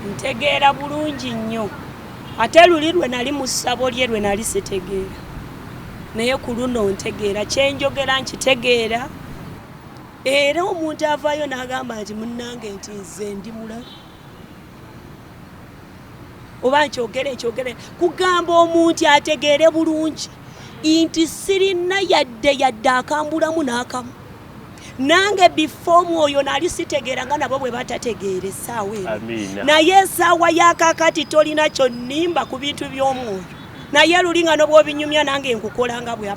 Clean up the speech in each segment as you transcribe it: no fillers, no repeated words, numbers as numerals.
ntegeera bulungi nnyo ate luli lwe nali mu ssabo lye lwe nali sitegeera naye ku luno ntegeera kyenjogera nkitegeera era omuntu avaayo n'agamba nti munnange nti nze ndi mulalu oba nkyogere kugamba omuntu ategeere bulungi nti sirina yadde akambulamu n'akamu nange before mwoyo nali sitegeera nga nabo bwe batategeere essaawa eno naye essaawa yakakati tolina kyonnimba ku bintu by'omwoyo naye lulinga n'obwobinyumya nange nkukola nga bwe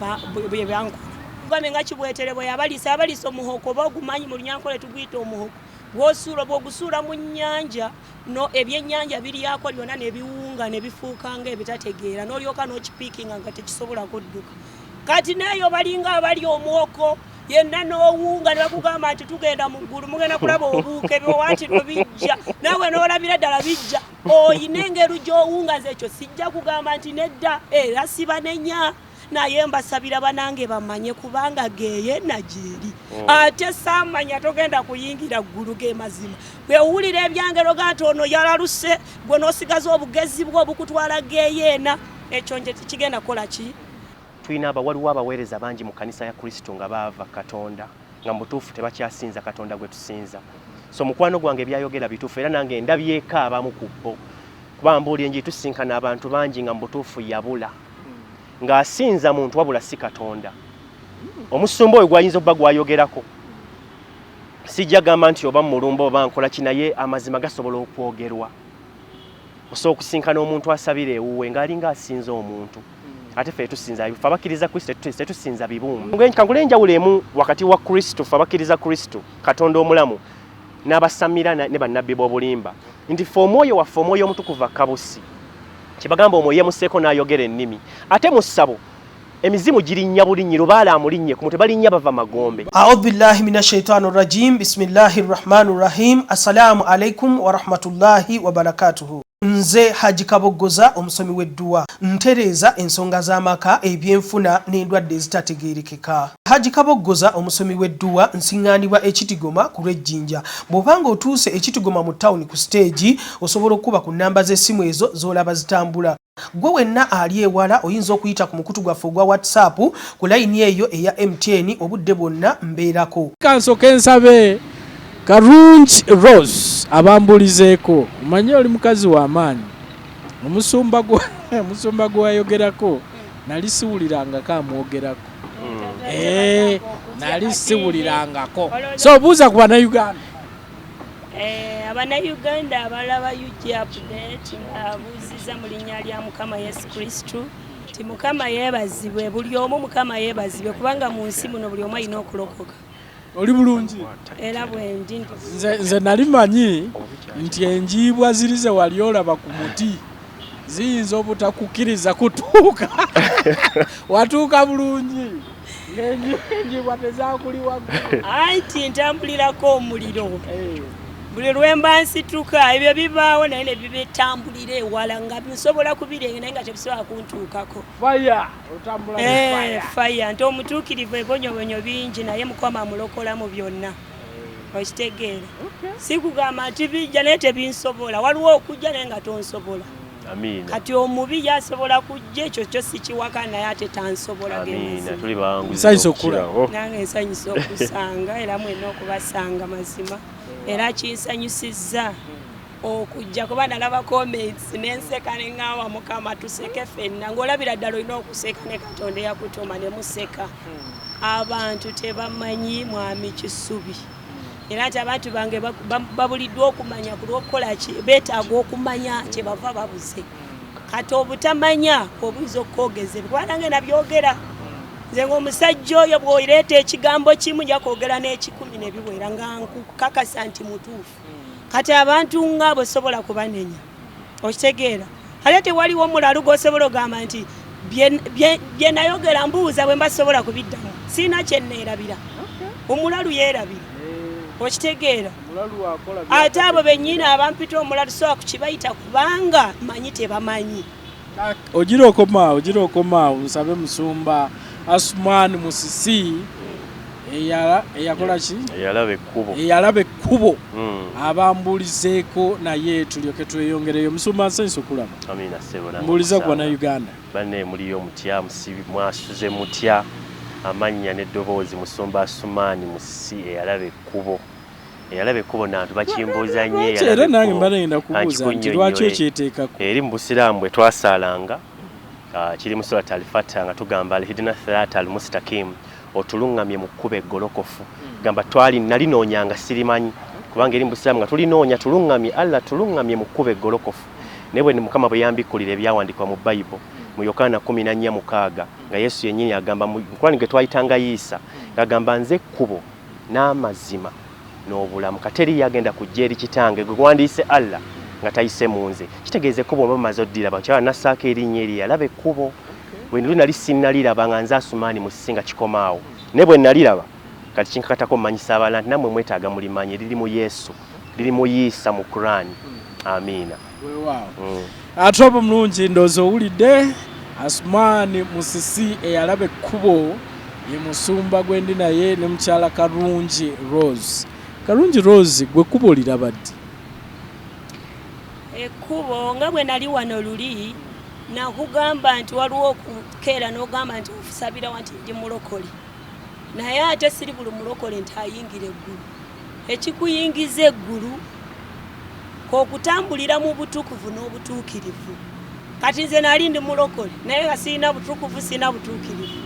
bankola bame nga kibwetere bwe yabalisa omuhoko oba ogumanyi mu Lunyankole tuguyita omuhoko bw'ogusuula mu nnyanja no ebyennyanja biriyako byonna ne biwunga ne bifuuka nga ebitategeera n'olyoka n'okipiikinga nga tekisobola kudduka kati neeyo balinga abali omuhoko yenna n'owunga ne bakugamba nti tugenda mu ggulu mugenda kulaba obuuke byowanti no bijja naawe n'olabira ddala bijja oyina engero gy'owunga nze ekyo sijja kugamba nti nedda era sibanenya naye mbasabira banange bamanye kubanga geeye najeeri ate saamanya togenda kuyingira ggulu ge mazima bwewulira ebyangero ganti ono yalaluse gwe n'osigaza obugezi bwe obukutwala geeyeena ekyo nje tikigenda kukola ki tulina waliwo abaweereza bangi mu kanisa ya Kristo nga baava Katonda nga mutuufu tebakyasinza Katonda gwe tusinza so mukwano gwange byayogera bituufu era nange ndabyeko abamu ku bo kuba mbuulire nji tusinkana abantu bangi nga mutuufu yabula ng'asinza muntu wabula si Katonda omusumba oyo gwayinza okuba gwayogerako sijja gamba nti oba mulumba oba nkola ki naye amazima gasobola okwogerwa osobola okusinkana omuntu asabira ewuwe ng'alinga asinza omuntu ate ffe tusinza ffe abakkiriza Kristo tetusinza bibumba kankula enjawulo emu wakati wa Kristo ffe abakkiriza Kristo Katonda omulamu n'abasamira ne bannabbi b'obulimba nti ffe omwoyo waffe omwoyo omutukuvu akabusi kibagamba omwoyo yemuseeko n'ayogera ennimi ate mu ssabo emizimu girinnya bulinyi lubaala amulinnye ku mutwe balinnya bava magombe. A'udhu billahi minash shaitani rajim. Bismillahir rahmanir rahim. Assalamu alaikum wa rahmatullahi wa barakatuhu. Nze Haji Kaboggoza omusomi w'edduwa ntereeza ensonga z'amaka ebyenfuna n'endwadde ezitategeerekeka. Haji Kaboggoza omusomi w'edduwa nsiŋŋaanibwa ekitigoma ku lw'ejjinja. Bw'obanga otuuse ekitigoma mu ttawuni ku siteegi osobola okuba ku nnamba z'essimu ezo z'olaba zitambula. Gwe wenna ali ewala oyinza okuyita ku mukutu gwaffe ogwa WhatsApp ku layini eyo eya MTN obudde bwonna mbeerako. Kansoke nsabe Karungi Rose abambulizeeko omanye oli mukazi wa maanyi omusumba gwayogerako nali siwulirangako amwogerako nali siwulirangako so buuza ku bannayuganda abannayuganda abalaba UG update abuuziza mu linnya lya Mukama Yesu Kristo ti Mukama yeebazibwe buli omu Mukama yeebazibwe kubanga mu nsi muno buli omu alina okulokoka. Oli bulungi era bwendi nze nali manyi nti enjiibwa zirize wali olaba ku muti ziyinza obutakukkiriza kutuuka watuuka bulungi enjiibwa tezakuli waggulu anti ntambulirako omuliro buli lwemba nsituka ebyo bibaawo naye ne bibetambulira ewala nga bisobola kubirenga naye nga tebisobola kuntuukako faya nti omutuukirivu ebonyobonyo bingi naye Mukama amulokola mu byonna okitegeera sikugamba nti bijja naye tebinsobola waliwo okujja naye nga tonsobola kati omubi yasobola kujja ekyo kyo sikiwaka naye ate tansobola nange nsanyusa okusanga era mwenna okubasanga mazima era kinsanyusizza okujja kuba nalaba comments nenseka neŋŋawa Mukama tuseke ffenna ng'olabira ddala olina okuseka ne Katonda eyakutuma ne museka abantu tebamanyi mwami kisubi era nti abantu bange babuliddwa okumanya ku lw'okukola ki beetaaga okumanya kye bava babuze kati obutamanya obuyinza okukoogezebwa kuba nange nabyogera nze ng'omusajja oyo bw'oleeta ekigambo kimu nja kwogera n'ekikumi ne biwera nga nkukakasa nti mutuufu kati abantu ng'abo sobola kubanenya okitegeera ate tewaliwo omulalu gw'osobola ogamba nti bye nayogera mbuuza bwe mba sobola kubiddamu siina kye neerabira omulalu yeerabira okitegeera ate abo bennyini abampita omulalu sobola kukibayita kubanga manyi tebamanyi ogira okoma nsabe musumba Asumani Musisi eyakola ki eyalaba ekkubo abambulizeeko naye tulyoke tweyongereyo. Musumba Nsenso kulaba mbuliza ku Bannayuganda banne muliyo mutya mwasuze mutya amannya n'eddoboozi Musumba Asumaani Musi eyalaba ekkubo nantu bakimbuuza nnyo era nange mba nagenda kubuuza nti lwaki okyeteekako eri mu busiraamu bwe twasaalanga kiri mu Surat Al-Fatiha nga tugamba alihidina sirata al-mustaqim otulungamye mu kkubo eggolokofu gamba nali noonyanga sirimanyi kubanga eri mu busiraamu nga tulinoonya tulungamye Allah tulungamye mu kkubo eggolokofu naye bwe Mukama bwe yambikkulira ebyawandikwa mu Bayibuli mu Yokaana 14:6 nga Yesu yennyini agamba mu Qur'ani gwe twayitanga Yiisa agamba nze ekkubo n'amazima n'obulamu kateri yagenda kujja eri kitange gwe wandiise Allah nga tayise mu nze kitegeeze ekkubo bamaze oddira bakyala nassaako erinnya eri yalaba ekkubo bwe nali sinnaliraba nga nze Asumaani Musi nga kikomaawo naye bwe naliraba kati kinkakatako mmanyisa abalala nti nammwe mwetaaga mulimanye liri mu Yesu liri mu Yiisa mu Qur'ani. Amiina. Ate obo mulungi ndowooza owulidde Asumaani Musisi eyalaba ekkubo ye musumba gwendi naye ne mukyala Karungi Rose. Karungi Rose gwe kkubo liraba ddi? Ekkubo nga bwe nali wano luli nakugamba nti waliwo okukeera n'ogamba nti ofusabira nti ndi mulokole naye ate siri buli mulokole nti ayingira eggulu. Ekikuyingiza eggulu kokutambulira mu butukuvu n'obutuukirivu. Kati nze nali ndi mulokole naye nga sirina butukuvu sirina butuukirivu.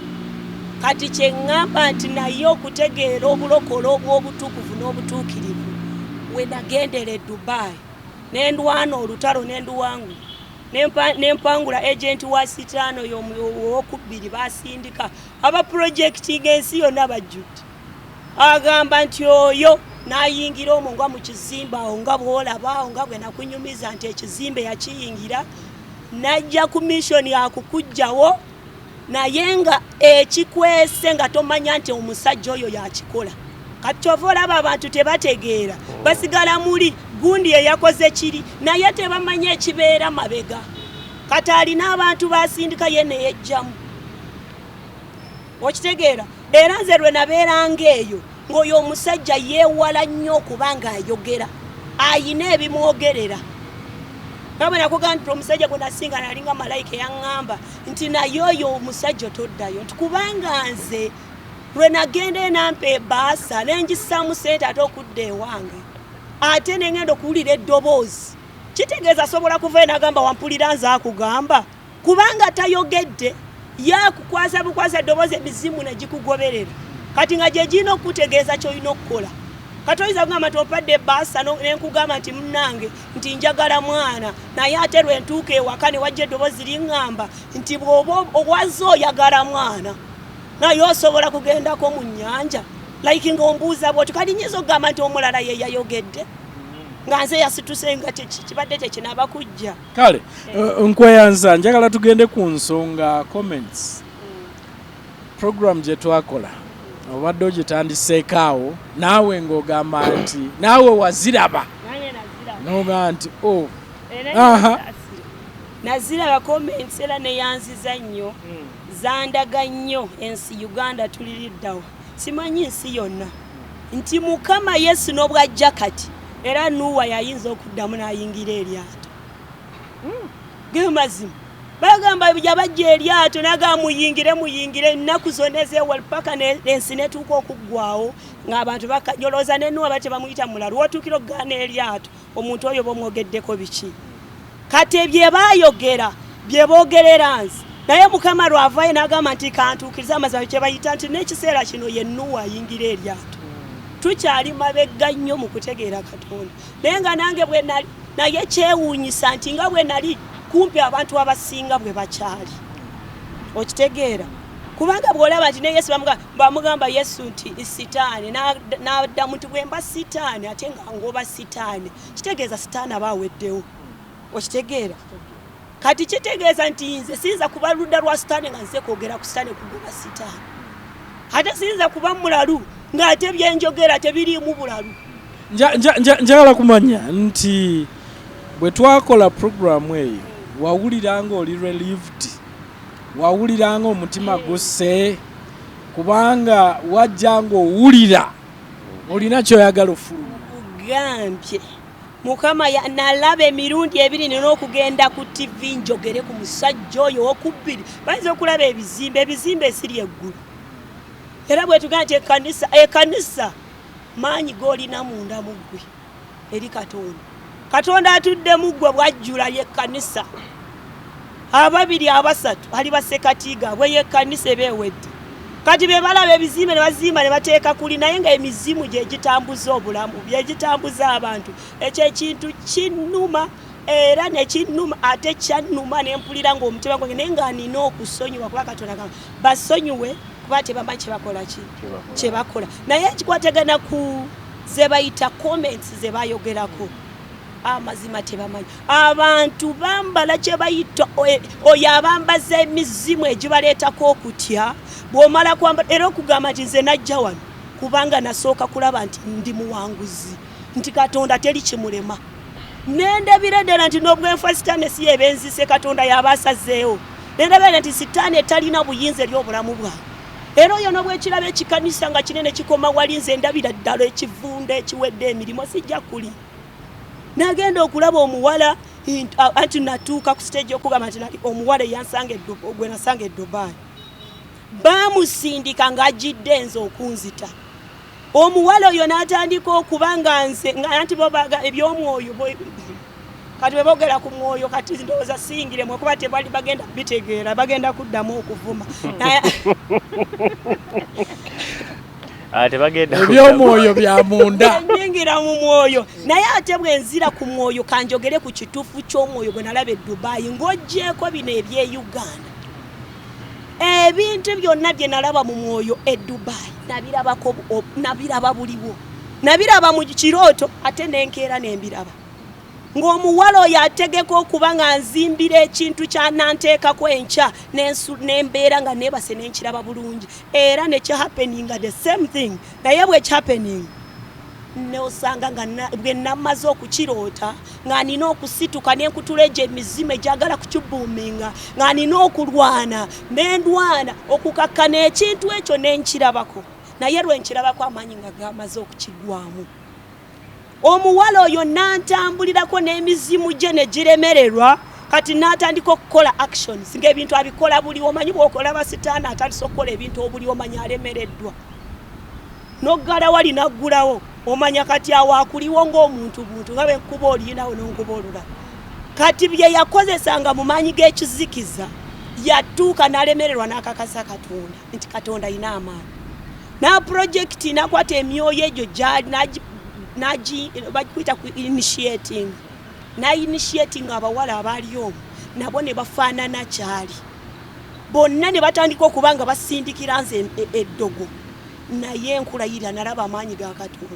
Kati kye ŋŋamba nti naye okutegeera obulokole obw'obutukuvu n'obutuukirivu we nagendera Dubai nendwana olutalo nenduwangu nempangula agenti wa sitaano y'owokubiri basindika aba projecting ensi yonna bajjudde agamba nti oyo nayingira omwo nga mu kizimbe awo nga bw'olaba awo nga bwe nakunyumiza nti ekizimbe yakiyingira najja ku mission yakukujjawo naye nga ekikwese nga tomanya nti omusajja oyo yakikola. Kati kyova olaba abantu tebategeera basigala muli gundi eyakoze kiri naye tebamanya ekibeera mabega. Kati alina abantu basindika ye neyejjamu okitegeera. Era nze lwe nabeeranga eyo ng'oyo omusajja yeewala nnyo okubanga ayogera ayina ebimwogerera. Kama nakugamba nti omusajja gwe nasinga nalinga malayika yaŋŋamba nti naye oyo omusajja toddayo nti kubanga nze lwe nagenda nampa ebbaasa nengisaamu sente ate okudda ewange ate nengenda okuwulira eddoboozi kitegeeza asobola kuva nagamba wampulira nze akugamba kubanga tayogedde yakukwasa bukwasa eddoboozi emizimu negikugoberera. Kati nga gye girina okukutegeeza ky'olina okukola. Kati oyinza kugamba nti ompadde ebbaasa nenkugamba nti munnange nti njagala mwana naye ate lwe ntuuka ewaka ne wajja eddoboozi liŋŋamba nti bw'oba owazze oyagala mwana naye osobola kugendako mu nnyanja like ng'ombuuza bw'otyo kati nyiza okugamba nti omulala ye yayogedde nga nze yasituse nga kibadde tekinaba kujja. Kale nkweyanza njagala tugende ku nsonga comments. Program gye twakola obadde ogitandiseeko awo naawe ng'ogamba nti naawe waziraba n'ogamba nti naziraba comments era neyanziza nnyo zandaga nnyo ensi Uganda tuliriddawo simanyi nsi yonna nti Mukama Yesu n'obwajja kati era Nuwa yayinza okuddamu n'ayingira eryato. Ge mazima bagamba bijja bajja eryato naga muyingire ennaku zonna ezeewala paka n'ensi netuuka okuggwawo ng'abantu bakajolooza ne Nuwa bate bamuyita mulalu watuukira okugaana eryato omuntu oyo bomwogeddeko biki. Kati bye baayogera bye boogerera nzi naye Mukama lwavayo n'agamba nti kantuukiriza amazima kye bayita nti n'ekiseera kino ye Nuwa ayingira eryato. Tukyali mabega nnyo mu kutegeera Katonda naye nga nange bwe nali naye kyewuunyisa nti nga bwe nali kumpi abantu abasinga bwe bakyali okitegeera kubanga bw'olaba nti ne Yesu bamugamba Yesu nti sitaani n'addamu nti bwe mba sitaani ate nga ngoba sitaani kitegeeza sitaani aba aweddewo okitegeera. Kati kitegeeza nti nze siyinza kuba ludda lwa sitaani nga nze kwogera ku sitaani kugoba sitaani ate siyinza kuba mulalu ng'ate byenjogera tebiriimu bulalu. Njagala kumanya nti bwe twakola programu eyo wawuliranga oli relieved wawuliranga omutima gusse kubanga wajja ng'owulira olina kyoyagala ofuluma. Ugambye Mukama nalaba emirundi ebiri n'okugenda ku TV njogere ku musajja oyo okubbiri bayinza okulaba ebizimbe esiri eggulu. Era bwe tugamba nti ekkanisa maanyi g'olina munda mu ggwe eri Katonda. Katonda atudde mu ggwe bw'ajjula y'ekkanisa. Ababiri abasatu ali bassekatiiga bwe y'ekkanisa beewedde. Kati be balaba ebizimbe ne bazimba ne bateeka kuli naye nga emizimu gye gitambuza obulamu bye gitambuza abantu. Ekyo ekintu kinnuma era ne kinnuma ate kyannuma ne mpulira ng'omutima gwange naye nga nina okusonyiwa kuba Katonda gamba basonyiwe kuba tebamanyi kye bakola. Naye ekikwatagana ku ze bayita comments ze bayogerako amazima tebamanyi. Abantu bambala kye bayita oyo abambaza emizimu egibaleetako okutya bw'omala kwamba era okugamba nti nze najja wano kubanga nasooka kulaba nti ndi muwanguzi nti Katonda teri kimulema. Nendabira ddala nti n'obwenfa sitaani si yebenzise Katonda y'abaasazeewo. Nendabira nti sitaani etalina buyinza eri obulamu bwange. Era oyo n'obwekiraba ekikanisa nga kinene kikoma wali nze ndabira ddala ekivundu ekiwedde emirimu sijja kuli. Nagenda okulaba omuwala anti natuuka ku stage okugamba nti omuwala gwe nasanga e Dubai. Bamusindika ng'ajjidde enze okunzita. Omuwala oyo n'atandika okuba nga nze anti eby'omwoyo kati bwe boogera ku mwoyo kati ndowooza singiremu okuba tebali bagenda bitegeera bagenda kuddamu okuvuma. Eby'omwoyo bya munda nyingira mu mwoyo naye ate bwe nzira ku mwoyo kanjogere ku kituufu ky'omwoyo gwe nalaba e Dubai ng'oggyeko bino eby'e Uganda. Ebintu byonna bye nalaba mu mwoyo e Dubai nabiraba buliwo. Nabiraba mu kirooto ate n'enkeera n'embiraba. Ng'omuwala oyo ategeka okuba nga nzimbira ekintu kyananteekako enkya n'embeera nga neebase n'enkiraba bulungi. Era ne kyahappeninga the same thing. Naye bwe kyahappening n'osanga nga bwe namaze okukiroota nga nina okusituka n'enkutuleja emizimu egyagala kukibuuminga nga nina okulwana n'endwana okukakkana ekintu ekyo n'enkirabako. Naye lwe nkirabako amaanyi nga gamaze okukigwamu. Omuwala oyo n'antambulirako n'emizimu gye ne giremererwa kati n'atandika okukola actions ng'ebintu abikola buli omanyi bw'okola basitaani atandise okukola ebintu obuli omanyi alemereddwa. N'oggala wali n'aggulawo omanya kati awo akuliwo ng'omuntu nga bwe nkuba olinawo n'onkuba olulala. Kati bye yakozesanga mu maanyi g'ekizikiza yatuuka n'alemererwa n'akakasa Katonda nti Katonda ayina amaanyi. Na project nakwata emyoyo egyo bakuyita ku initiating abawala abaali omwo nabo ne bafaanana kyali. Bonna ne batandika okuba nga basindikira nze eddogo. Naye nkulayira nalaba amaanyi ga Katonda.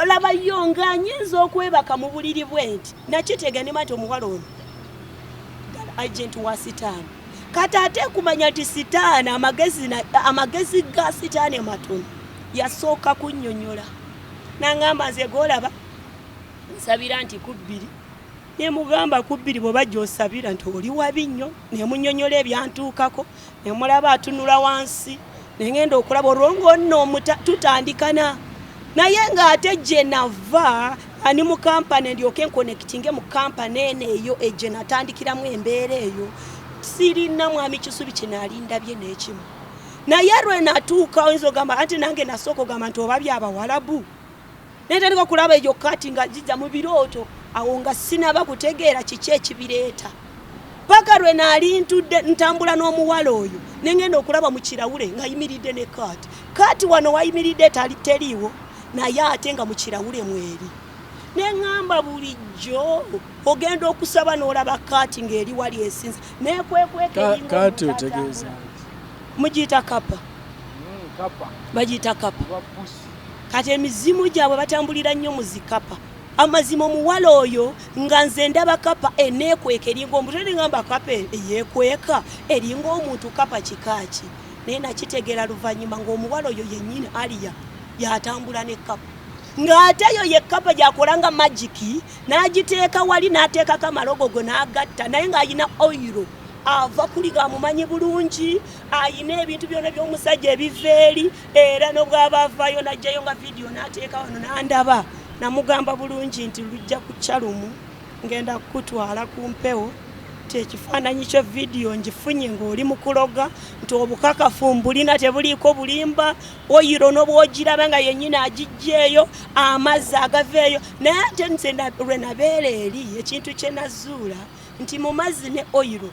Olabayo ng'anyinza okwebaka mu buliri bwe nti nakiteganema nti omuwala ono agent wa sitaani. Kati ate kumanya nti sitaani amagezi ga sitaani matono yasooka kunnyonnyola. Nangamba nze golaba nsabira nti kubbiri ne mugamba kubbiri bwe bajja osabira nti oli wabi nnyo ne munnyonnyola ebyantuukako ne mulaba atunula wansi ne ngenda okulaba olwongo nno tutandikana. Naye ng'ate gye nava ani mu kampani ndyoke nkonekitinge mu kampani eno eyo egye natandikiramu embeera eyo sirina mwami kisubi kinaalindabye n'ekimu. Naye lwe natuuka oyinza ogamba anti nange nasooka ogamba nti oba by'Abawalabu. Netandika okulaba egyo kati nga jijja mu birooto awo nga sinaba kutegeera kiki ekibireeta. Paka lwe naali ntambula n'omuwala oyo nengenda okulaba mu kirawule nga yimiridde ne kati wano wayimiridde teriiwo naye ate nga mu kirawule mweri. Neŋŋamba bulijjo ogenda okusaba n'olaba kati ng'eri wali esinza nekwekweka kati otegeeza mugiyita kapa. Bagiyita kapa. Kati emizimu gyabwe batambulira nnyo mu zikapa. Amazima omuwala oyo nga nze ndaba kapa eneekweka eringa omuntu ngamba kapa eyeekweka eringa omuntu kapa kikaaki. Naye nakitegeera luvannyuma ng'omuwala oyo yennyini aliya yatambula ne kapa. Ng'ate yo ye kapa gyakolanga magiki n'agiteeka wali n'ateekako amalogogo n'agatta naye ng'ayina oyiro ava kuliga amumanyi bulungi ayina ebintu byonna by'omusajja ebiveeri era n'obwaba avaayo n'ajjayo nga vidiyo n'ateeka wano n'andaba namugamba bulungi nti lujja ku kyalumu ngenda kukutwala ku mpewo ekifaananyi kyo vidiyo ngifunye ng'oli mu kuloga nti obukakafu mbulina tebuliiko bulimba oyiro n'obwogiraba nga yennyini agiggyeeyo amazzi agaveeyo naye ate nze lwe nabeera eri ekintu kye nazuula nti mu mazzi ne oyiro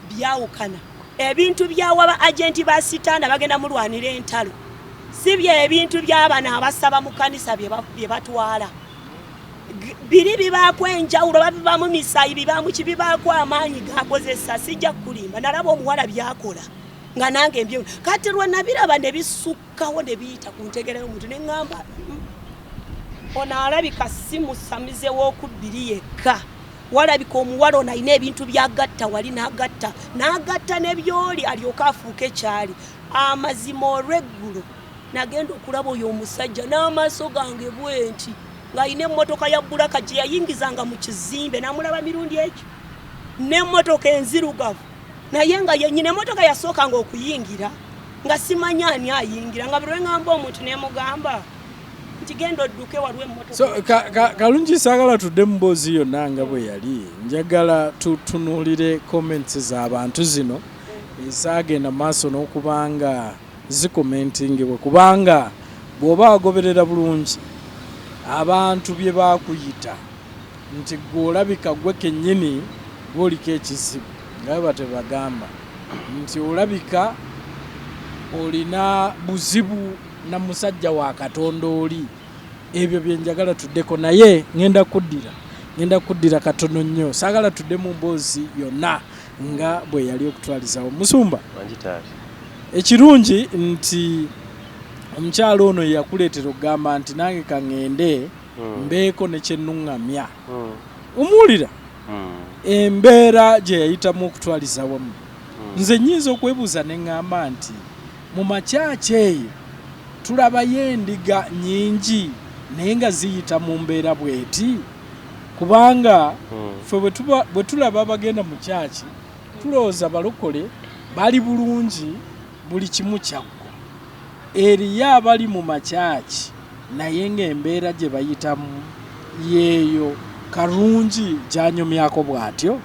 byawukana ebintu byawaba agenti ba sitaana bagenda mulwanira entalo si bye ebintu by'abana abasaba mu kanisa bye batwala biri bibaako enjawulo babibamu misayi bibamu kibibaako amaanyi gakozesa sijja kulimba nalaba omuwala byakola nga nange mbye kati lwe nabiraba ne bisukkawo ne biyita ku ntegera y'omuntu ne ŋŋamba ono alabika si musamize w'okubbiri yekka walabika omuwala ono alina ebintu byagatta wali n'agatta ne byoli alyoka afuuka ekyali amazima olw'eggulo nagenda okulaba oyo omusajja n'amaaso gange bwenti ng'ayina emmotoka ya bbulaka gye yayingizanga mu kizimbe namulaba mirundi ekyo n'emmotoka enzirugavu naye nga yennyina emmotoka yasookanga okuyingira nga simanya ani ayingira nga buli lwe ŋŋamba omuntu n'emugamba nti genda odduke waliwo emmotoka. So kalungi saagala tudde mu mboozi yonna nga bwe yali njagala tutunuulire comments z'abantu zino ezaagenda maaso n'okubanga zikomentingibwe kubanga bw'oba wagoberera bulungi abantu bye bakuyita nti gw'olabika gwe kennyini gw'oliko ekizibu nga bwe tebagamba nti olabika olina buzibu na musajja wa Katonda oli ebyo bye njagala tuddeko naye ngenda kuddira katono nnyo saagala tudde mu mboozi yonna nga bwe yali okutwalizawo Musumba ekirungi nti omukyalo ono yakuleetera okugamba nti nange kaŋŋende mbeeko ne kyennuŋŋamya omuwulira embeera gye yayitamu okutwaliza wamu nze nnyinza okwebuuza ne ŋŋamba nti mu makyaki eyo tulabayo endiga nnyingi naye nga ziyita mu mbeera bweti kubanga ffe bwe tulaba abagenda mu kyaki tulowooza balokole bali bulungi buli kimu kyaggo eriyo abali mu makyaki naye ng'embeera gye bayitamu yeeyo Karungi gyanyumyako bw'atyo.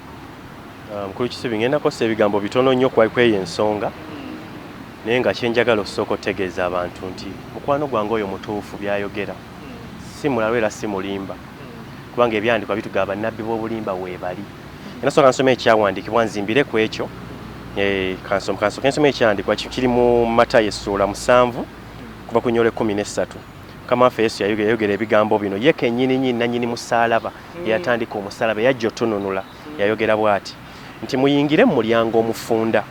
Mukulu Kisibi ngenda kosa ebigambo bitono nnyo kweyo ensonga naye nga kyenjagala okusooka otegeeza abantu nti mukwano gwange oyo mutuufu byayogera si mulalu era si mulimba kubanga ebyandikwa bitugaba bannabbi b'obulimba weebali. Nasooka nsoma ekyawandiikibwa nzimbire ku ekyo kansoma ekyandikwa kiri mu Matayo essuula 7 kuva ku nnyole 13. Mukama waffe Yesu yayogera ebigambo bino ye kennyini nannyini musaalaba eyatandika omusalaba yajja otununula yayogera bw'ati nti muyingire mu mulyango omufunda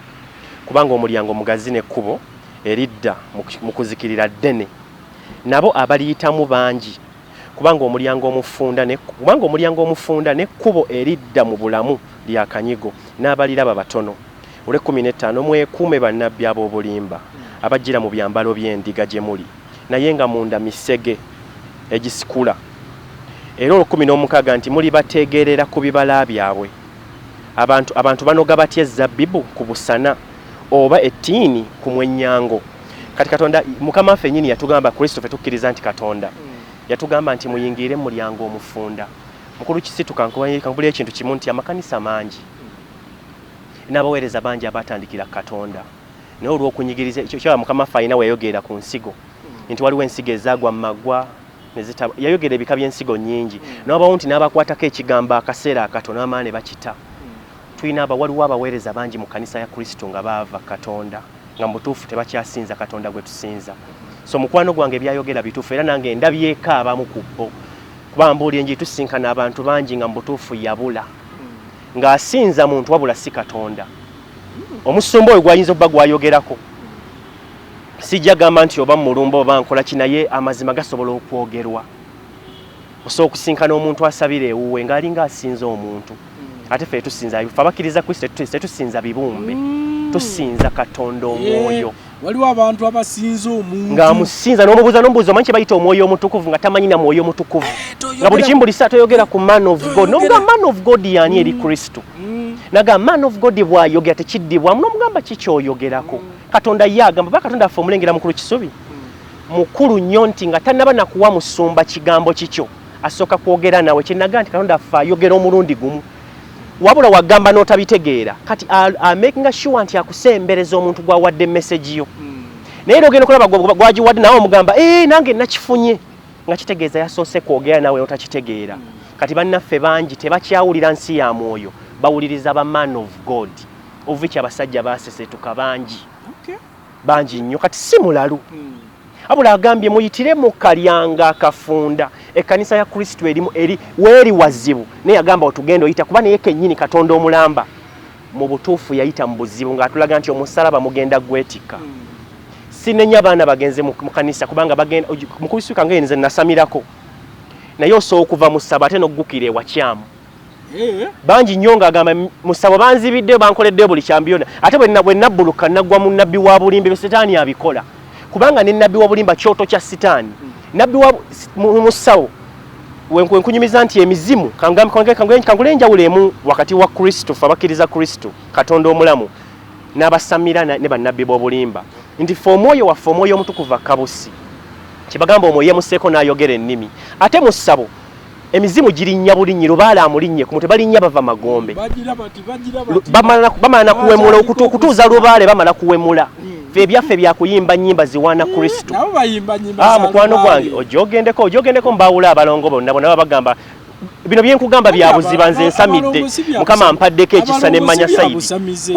kubanga omulyango mugazi n'ekkubo eridda mu kuzikirira ddene nabo abaliyitamu bangi kubanga omulyango omufunda n'ekkubo eridda mu bulamu lya kanyigo n'abaliraba batono. Ule 15 mwekuume bannabbi ab'obulimba abajjira mu byambalo by'endiga gye muli naye nga munda misege egisikula. Era 16 nti muli bategerera ku bibala byabwe abantu banoga batya ezabbibu ku busana oba ettiini ku mwenyango. Kati Katonda Mukama waffe nnyini yatugamba Kristo ffe tukkiriza nti Katonda yatugamba nti muyingire mu mulyango omufunda. Mukulu Kisitu kankubulira ekintu kimu nti amakanisa mangi n'abaweereza bangi abatandikira Katonda naye olw'okunyigiriza ekyo kyaba Mukama waffe alina weyayogera ku nsigo nti waliwo ensigo ezaagwa mu maggwa yayogera ebika by'ensigo nnyingi n'abawo nti n'abakwatako ekigambo akaseera akatono amaane bakita. Waliwo abaweereza bangi mu kanisa ya Kristo nga baava Katonda nga mutuufu tebakyasinza Katonda gwe tusinza. So mukwano gwange byayogera bituufu era nange ndabyeko abamu ku bo kuba mbuulire nji tusinkana abantu bangi nga mutuufu yabula ng'asinza muntu wabula si Katonda. Omusumba oyo gwayinza okuba gwayogerako sijja gamba nti oba mulumba oba nkola kinaye amazima gasobola okwogerwa. Osobola okusinkana omuntu asabira ewuwe ng'alinga asinza omuntu ate ffe tusinza abakiriza Kristo tusinza bibumbe tusinza Katonda omwoyo. Waliwo abantu abasinza omuntu ng'amusinza n'omubuuza omanyi kye bayita omwoyo omutukuvu nga tamanyi na mwoyo omutukuvu nga buli kimu buli saa toyogera ku man of God nga man of God yani eri Kristo naga man of God bw'ayogera tekiddibwamu n'omugamba kikyoyogerako Katonda ye agamba ba Katonda affe omulengera mukulu Kisubi mukulu nnyo nti nga tannaba nakuwa musumba kigambo kikyo asooka kwogera nawe kyenaga nti Katonda affe ayogera omulundi gumu wabula wagamba n'otabitegeera kati making sure nti akusembereza omuntu gwawadde message yo naye ogenda okulaba gwagiwadde nawe omugamba nange nakifunye nga kitegeeza yasoose kwogera nawe otakitegeera kati bannaffe bangi tebakyawulira nsi ya mwoyo bawuliriza ba man of God oviki abasajja basesetuka bangi nnyo kati si mulalu abula agambye muyitire mu kalyanga akafunda ekkanisa ya Kristo eri weeri wazibu naye agamba otugenda oyita kuba naye kennyini Katonda omulamba mu butuufu yayita mu buzibu ng'atulaga nti omusalaba mugenda gwetika sinenya abaana bagenze mu kanisa kubanga bagenda mu kubisuka nga nze nasamirako naye osooka okuva mu ssabo ate n'oggukira ewakyamu bangi nnyo ng'agamba mu ssabo banzibiddeyo bankoleddeyo buli kyambyona ate bwe nabbuluka naggwa mu nabbi wa bulimba bye setaani abikola kubanga ne nabbi wa bulimba kyoto kya sitaani nabbi wa mu ssabo wenkunyumiza nti emizimu kangule enjawulo emu wakati wa Kristo abakkiriza Kristo Katonda omulamu n'abasamira ne bannabbi b'obulimba nti fe omwoyo waffe omwoyo omutukuvu akabusi kyebagamba omwoyo yemuseeko n'ayogera ennimi ate mu ssabo emizimu girinnya bulinyi lubaala amulinnye ku mutwe balinnya bava magombe bamala nakuwemula okutuuza lubaale bamala kuwemula fe ebyaffe byakuyimba nnyimba ziwaana Kristo mukwano gwange ojogendeko mbaawula abalongo bonna bonna bagamba bino byenkugamba bya buziba nze nsamidde mukama ampaddeko ekisa n'emmanya sayidi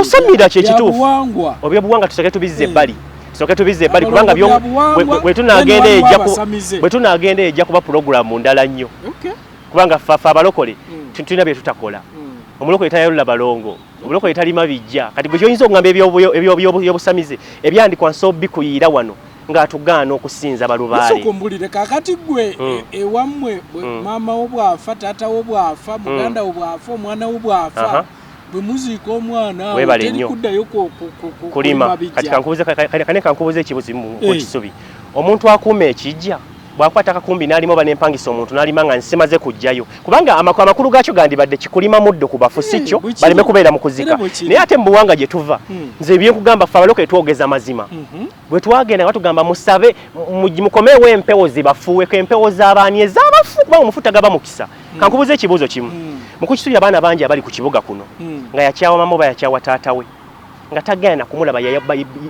osamira kyekituufu obyobuwanga tusooke tubizze ebbali kubanga bwe tunaagenda ejja kuba pulogulaamu ndala nnyo kubanga ffe abalokole tulina bye tutakola omulokole tayalula balongo omulokole talima bijja kati gwe kyoyinza okugamba ebyobusamize ebyandikwa nso bikuyiira wano ng'atugaana okusinza balubaale sokumbulire kakati gwe ewammwe maama wo bwafa taata wo bwafa muganda wo bwafa omwana wo bwafa bwe muziika omwana teri kuddayo kulima kati kankubuze ekibuzi mu Kisubi omuntu akuuma ekijja bwakwata akakumbi n'alima oba n'empangisa omuntu n'alima nga nsimaze kujjayo kubanga amakulu gaakyo gandibadde kikulima muddo ku bafu si kyo baleme kubeera mu kuzika naye ate mu buwanga gye tuva nze ebyenkugamba ffe abalokole twogeza mazima bwe twagenda nga batugamba musabe mukomeewo empewo zibafuweko empewo z'abaani ez'abafu kuba omufuta gaba mukisa kankubuza ekibuuzo kimu mu Kisubi abaana bangi abali ku kibuga kuno nga yakyawa mama oba yakyawa taata we nga tagaana kumulaba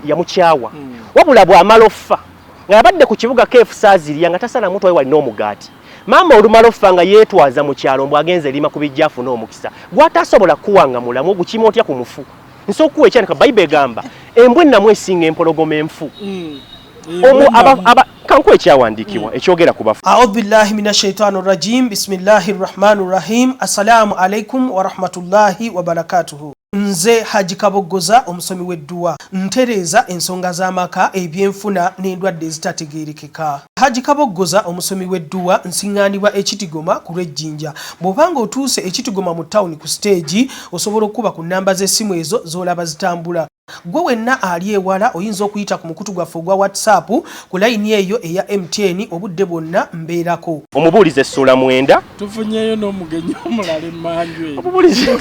yamukyawa wabula bw'amala offa nga yabadde ku kibuga keefusazirya nga tasala muntu wayi walina omugaati maama olumala offa nga yeetwaza mu kyalo mbw agenze lima ku bijjaafu n'omukisa gwatasobola kuwanga mulamu ogukima otya ku mufu nsobola okuwa ekyanika Bayibuli egamba embwa ennamu esinga empologoma enfu kankuwa ekyawandiikibwa ekyogera ku bafu audhu billahi minashaitani rajim bismillahi rrahmani rrahim assalamu alaikum warahmatullahi wabarakatuhu nze Haji Kaboggoza omusomi w'edduwa ntereeza ensonga z'amaka ebyenfuna n'endwadde ezitategeerekeka Haji Kaboggoza omusomi w'edduwa nsiŋŋaanibwa ekitigoma ku lw'ejjinja bw'obanga otuuse ekitigoma mu ttawuni ku siteegi osobola okuba ku nnamba z'essimu ezo z'olaba zitambula gwe wenna ali ewala oyinza okuyita ku mukutu gwaffe ogwa WhatsApp ku layini eyo eya MTN obudde bwonna mbeerako omubuulize essula 9 tufunyeyo n'omugenyi omulala emmanju omubuulize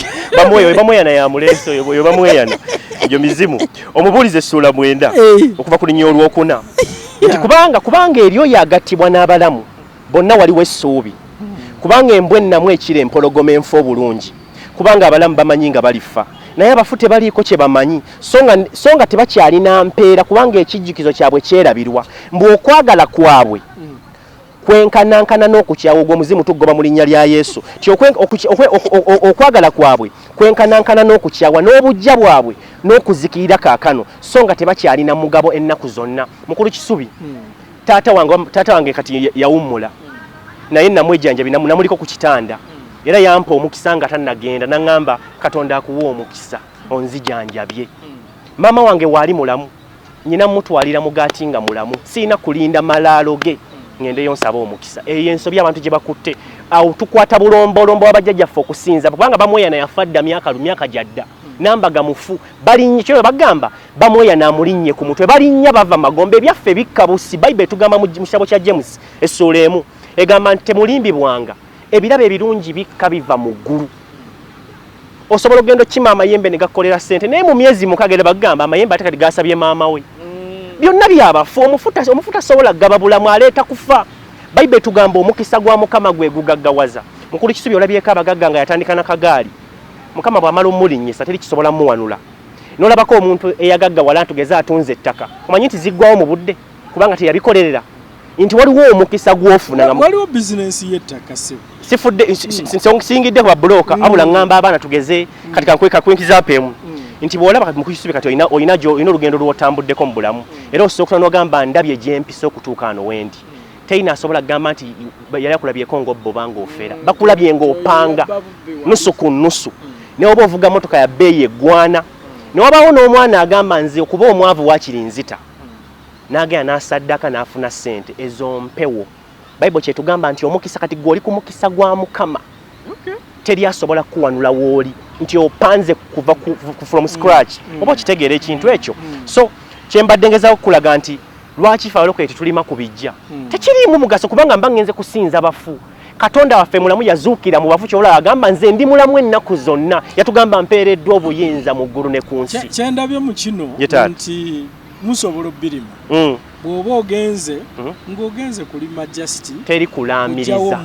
bamweyana ya mulenso oyo bamweyana egyo mizimu omubuulize essula 9 okuva ku linnya olwokuna nti kubanga eryo yagattibwa n'abalamu bonna waliwo essuubi kubanga embwa ennamu ekira empologoma enfu obulungi kubanga abalamu bamanyi nga balifa naye abafu tebaliiko kye bamanyi so nga tebakyalina mpeera kubanga ekijjukizo kyabwe kyerabirwa mbu okwagala kwabwe kwenkanankana n'okukyawa ogwo muzimu tugoba mu linnya lya Yesu ti okwagala kwabwe kwenkanankana n'okukyawa n'obujja bwabwe n'okuzikirira kaakano so nga tebakyalina mugabo ennaku zonna mukulu Kisubi taata wange kati yawummula naye namwejjanjabi namuliko ku kitanda era yampa omukisa nga tannagenda naŋŋamba Katonda akuwa omukisa onzijanjabye maama wange waali mulamu nyina mutwalira mugaati nga mulamu siina kulinda malaalo ge ngendeyo nsaba omukisa eyo ensobi abantu gye bakutte awo tukwata bulombolombo abajjajjaffe okusinza kubanga bamweyana yafadda myaka gyadda nambaga mufu balinnye kyo bagamba bamweyana amulinnye ku mutwe balinnya bava magombe ebyaffe bikka busi Bayibuli tugamba mu kitabo kya James essula 1 egamba nti temulimbibwanga ebirabo ebirungi bikka biva mu ggulu osobola ogenda kima amayembe ne gakolera ssente naye mu myezi mukagere bagamba amayembe ate kati gasabye maama we byonna byabafu omufuta sobola gaba bulamu aleeta kufa Bayibuli tugamba omukisa gwa Mukama gwe gugaggawaza mukulu Kisubi olabyeko abagagga nga yatandika na kagaali Mukama bw'amala omulinnyisa teri kisobola muwanula n'olabako omuntu eyagaggawala ntugeza atunze ettaka omanyi nti ziggwawo mu budde kubanga teyabikolerera nti waliwo omukisa gw'ofuna waliwo bizinensi y'ettaka se sifudde singidde ku babulooka abula ngamba abaana tugeze kati kankweka kwenkizaapeemu nti bw'olaba mu Kisubi kati olina olugendo lw'otambuddeko mu bulamu era osooka n'ogamba ndabye gye mpisa okutuuka ano wendi teina asobola kugamba nti yali akulabyeko ng'obbo banga ofeera bakulabye ng'opanga nusu ku nusu ne oba ovuga motoka ya bbeeyi eggwana ne wabaawo n'omwana agamba nze okuba omwavu waakiri nzita n'agenda n'asaddaka n'afuna ssente ezo mpewo Bayibuli kyetugamba nti omukisa kati gw'oli ku mukisa gwa Mukama teri asobola kuwanula w'oli nti opanze kuva from scratch oba okitegeera ekintu ekyo so kyembadde ngezaako okulaga nti lwaki ffe abalokole tetulima ku bijja tekiriimu mugaso kubanga mba ngenze kusinza bafu Katonda waffe mulamu yazuukira mu bafu kyolaba agamba nze ndi mulamu ennaku zonna yatugamba mpeereddwa obuyinza mu ggulu ne ku nsi kyendabye mu kino nti musobola obbirima bw'oba ogenze ng'ogenze kulima just teri kulaamiriza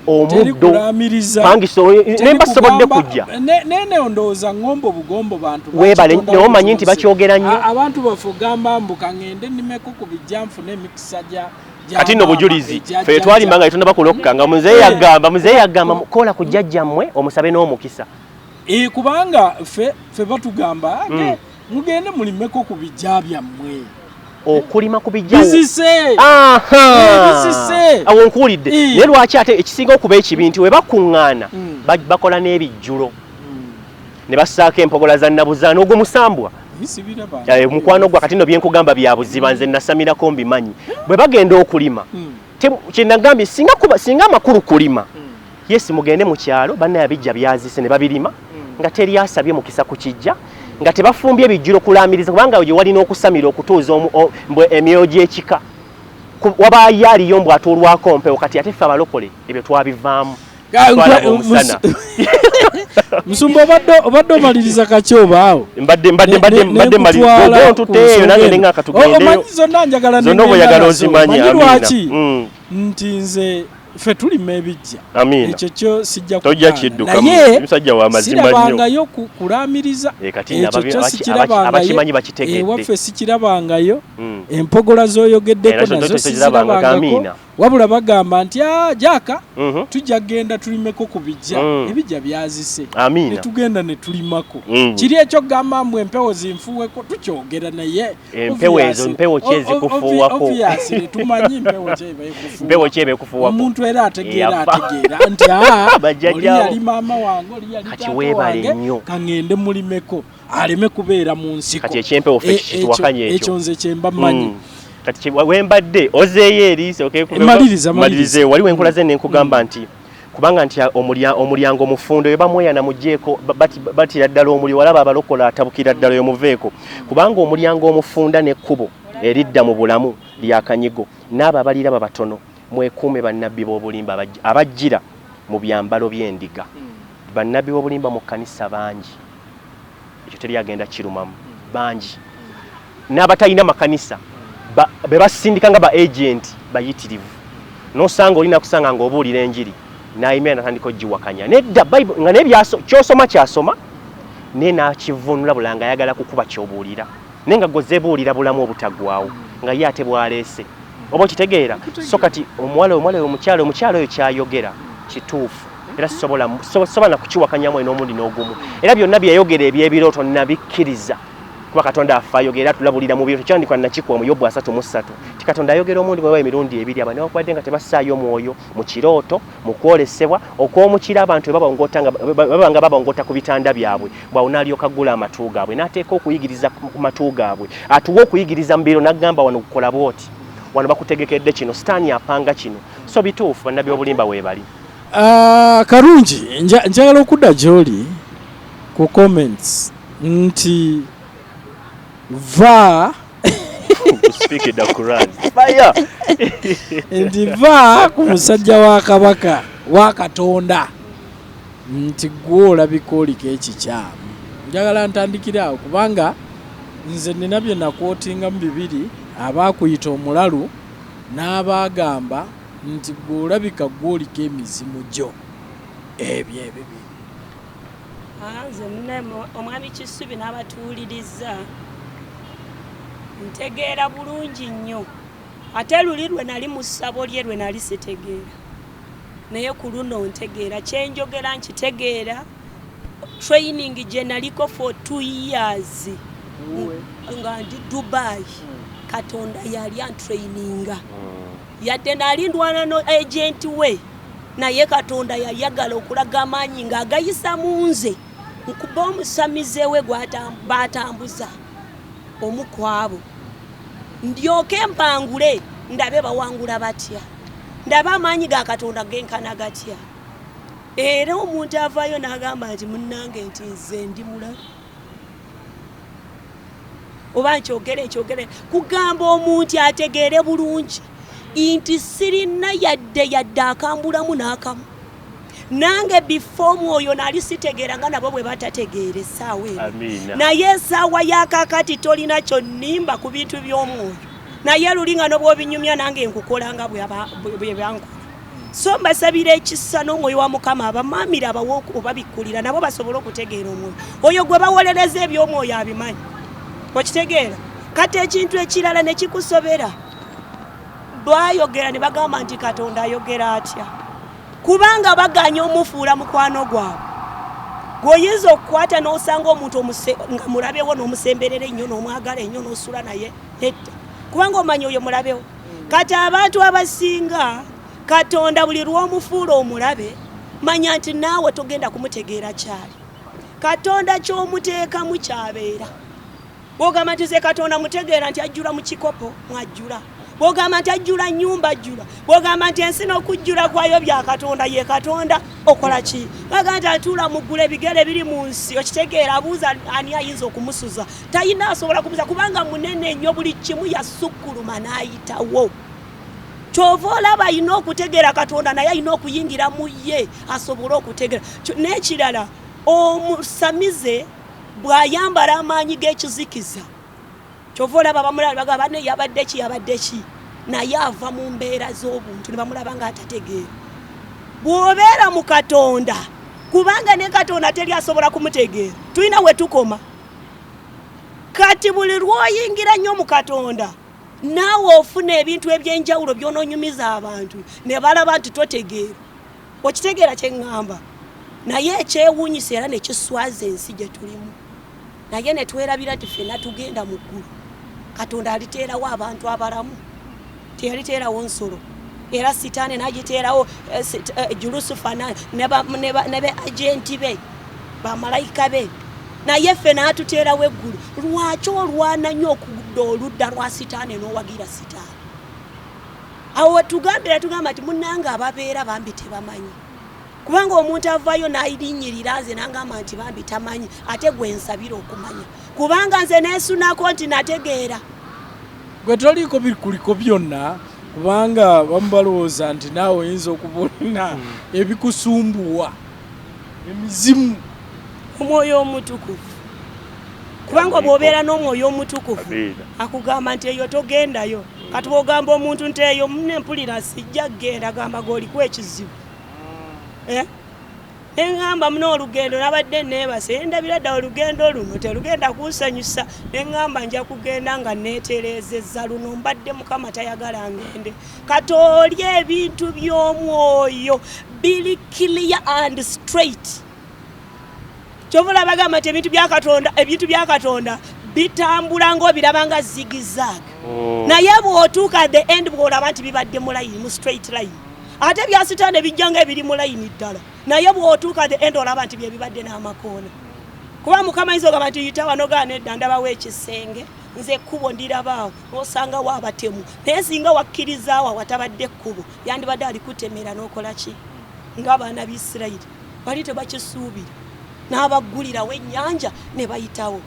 omuddo nemba sobodde kujja nene ondowooza ngombo bugombo bantu weebale neomanyi nti bakyogera nnyo abantu bafe ogamba mbuka ngende nnimeko ku bijja nfune emikisa gya kati nno bujulizi fe twalimbanga etunda bakulokka nga muzeeyi yagamba kola ku jjajjammwe omusabe n'omukisa kubanga fe batugamba mugende mulimeko ku bijja byammwe okulima ku bijjawo bizise awo nkuwulidde naye lwaki ate ekisinga okuba ekibi nti we bakuŋŋaana bakola n'ebijjulo ne bassaako empogola za nnabuzaana ogwo musambwa mukwano gwa kati nno byenkugamba bya buziba nze nasamirako mbimanyi bwe bagenda okulima kyenagambye singa amakulu kulima yesi mugende mu kyalo bannaye bijja byazise ne babirima nga teri asabye mukisa ku kijja nga tebafumbye bijjulo kulaamiriza kubanga gye walina okusamira okutuuza emyoyo gy'ekika wabaayo aliyo mbw atuulwako mpewo kati ate ffe abalokole ebyo twabivaamu musumba obadde omaliriza kaki obaawo mbadde malirizaontuteeyo nange nengaka tugendeyo zonna njagala oyagala ozimanyi lwaki nti nze ffe tulima ebijja ekyo kyo sijja naye musajja wa mazima nnyo sirabangayo kulaamiriza ekyo kyo sikirabangayo ewaffe sikirabangayo empogola z'oyogeddeko nazo sizirabangako wabula bagamba nti jaaka tujja genda tulimeko ku bijja ebijja byazise ne tugenda ne tulimako kiri ekyo gamba mbu empewo zinfuweko tukyogera naye empewo kyezikufuwako tumanyi empewo kyeba ekufuwako omuntu era ategeera nti oli yali maama wange oli yali taata wange kangende mulimeko aleme kubeera mu nsiko kati ekyempewo ffe kituwakanye ekyo nze kyemba mmanyi kati wembadde ozeeyo eriise malirize waliwo enkola ze nenkugamba nti kubanga nti omulyango mufundo we bamweyana mugjeeko batira ddala omuliro walaba abalokola atabukira ddala yomuveeko kubanga omulyango omufunda n'ekkubo eridda mu bulamu lyakanyigo n'abo abaliraba batono mwekuume bannabbi b'obulimba abajjira mu byambalo by'endiga bannabbi b'obulimba mu kkanisa bangi ekyo teryagenda kirumamu bangi n'abatalina makanisa be basindika nga ba agent bayitirivu nosanga olina kusanga ng'obuulira enjiri n'ayimira natandika ogiwakanya nedda Bible nga kyosoma kyasoma naye n'akivunula bulanga ayagala kukuba kyobuulira naye nga gozebuulira bulamu obutaggwaawo nga ye ate bwaleese oba okitegeera so kati omukyalo oyo kyayogera kituufu era sobola na kukiwakanyamu n'omundi n'ogumu era byonna byeyogera ebyebirooto nabikkiriza kuba Katonda affe ayogera tulabulira mu birooto kyandikwa nakikuwa mu Yobu 3:3 ti Katonda ayogera omundi bwe emirundi ebiri aba newankubadde nga tebassaayo mwoyo mu kirooto mu kwolesebwa okw'omukira abantu babanga babongota ku bitanda byabwe bw'awunaalyoka ggula amatu gaabwe n'ateeka okuyigiriza ku matu gaabwe atuwa okuyigiriza mu biro n'agamba wano kukola bwoti wano bakutegekedde kino sitaani apanga kino so bituufu bannabbi b'obulimba weebali. Karungi njagala okudda gy'oli ku comments nti va speak the Quran fire nti va ku musajja wa kabaka wa Katonda nti gwe olabika oliko ekikyamu. Njagala ntandikire awo kubanga nze nina bye nakwotinga mu bibiri abaakuyita omulalu n'abaagamba nti gwe olabika gwe oliko emizimu gyo ebyo ebibiri. Nze omwami Kisubi n'abatuuliriza ntegeera bulungi nnyo, ate luli lwe nali mu ssabo lye lwe nali sitegeera, naye ku luno ntegeera. Kyenjogera nkitegeera. Training gye naliko for 2 years nga ndi Dubai, Katonda yali antraininga. Yadde nali ndwana no agent we, naye Katonda yayagala okulaga amaanyi ng'agayisa mu nze nkuba omusamize we batambuza omu kwabo, ndyoke mpangule ndabe bawangula batya, ndabe amaanyi ga Katonda genkana gatya. Era omuntu avaayo n'agamba nti munnange nti nze ndi mulalu. Oba nkyogere kugamba omuntu ategeere bulungi nti sirina yadde akambulamu n'akamu. Nange before mwoyo nali sitegeera nga nabo bwe batategeere essaawa eno. Naye essaawa y'akakati tolina kyonnimba ku bintu by'omwoyo. Naye lulinga n'obwobinyumya nange nkukolanga bwe bankola. So mbasabira ekisa n'omwoyo wa Mukama abamaamira abawo obabikkulira nabo basobole okutegeera omwoyo. Oyo gwe bawolereza eby'omwoyo abimanyi. Okitegeera? Kati ekintu ekirala ne kikusobera. Bayogera ne bagamba nti Katonda ayogera atya. Kubanga baganya omufuula mukwano gwawe. Gwoyinza okukwata n'osanga omuntu nga mulabewo n'omusemberera ennyo n'omwagala ennyo n'osula naye nedda. Kubanga omanyi oyo mulabewo. Kati abantu abasinga Katonda buli lw'omufuula omulabe manya nti naawe togenda kumutegeera kyali. Katonda ky'omuteekamu kyabeera. Bw'ogamba nti ze Katonda mutegeera nti ajjula mu kikopo mwajjula. Bw'ogamba nti ajjula nnyumba ajjula. Bw'ogamba nti ensi n'okujjula kwayo bya Katonda ye Katonda okola ki? Bagamba nti atuula mu ggulu ebigere biri mu nsi, okitegeera abuuza ani ayinza okumusuza. Tayina asobola kumusuza kubanga munene nnyo, buli kimu yasukkuluma n'ayitawo. Kyova olaba alina okutegeera Katonda naye alina okuyingira mu ye asobole okutegeera. N'ekirala omusamize bw'ayambala amaanyi g'ekizikiza. Kyova olaba bamulaba bagamba ne yabadde ki naye ava mu mbeera z'obuntu ne bamulaba nga atategeera. Bw'obeera mu Katonda kubanga ne Katonda teri asobola kumutegeera, tulina we tukoma. Kati buli lw'oyingira nnyo mu Katonda naawe ofuna ebintu eby'enjawulo by'onoonyumiza abantu ne balaba nti totegeera. Okitegeera kye ŋŋamba? Naye ekyewuunyisa era ne kiswaza ensi gye tulimu. Naye ne twerabira nti ffenna tugenda mu ggulu. Katonda aliteerawo abantu abalamu, teyaliteerawo nsolo. Era Sitaani n'agiteerawo Julusifa ne be agenti be, bamalayika be. Naye ffe n'atuteerawo eggulu. Lwaki olwana nnyo okudda oludda lwa Sitaani n'owagira Sitaani? Awo tugambira tugamba nti munnange ababeera bambi tebamanyi. Kubanga omuntu avaayo n'ayirinnyirira nze n'angamba nti bambi tamanyi, ate gwe nsabira okumanya. Kubanga nze neesunako nti nategeera. Gwe toliko bikuliko byonna kubanga bamu balowooza nti naawe oyinza okubona ebikusumbuwa, emizimu. Omwoyo omutukuvu. Kubanga bw'obeera n'omwoyo omutukuvu akugamba nti eyo togendayo. Kati bw'ogamba omuntu nti eyo mpulira sijja kgenda, gamba g'oliku ekizibu. Neŋŋamba muno olugendo nabadde neebase ndabira ddala olugendo luno terugenda kunsanyusa. Neŋŋamba nja kugenda nga neetereezezza luno mbadde Mukama tayagala ngende. Kati olye ebintu by'omwoyo biri clear and straight. Kyovula bagamba nti ebintu bya Katonda bitambula ng'obiraba nga zigizag. Naye bw'otuuka the end bw'olaba nti bibadde mu line, mu straight line. Ate bya Sitaani bijja nga ebiri mu line ddala. Naye bw'otuuka the end olaba nti bye bibadde n'amakoona. Kuba Mukama ayinza ogamba nti yita wano gaana edda ndabawo ekisenge, nze ekkubo ndirabaawo, n'osangawo abatemu. Naye singa wakkirizaawo awatabadde ekkubo, yandibadde alikutemera n'okola ki? Ng'abaana b'Isirayiri bali tebakisuubira. N'abaggulirawo ennyanja ne bayitawo.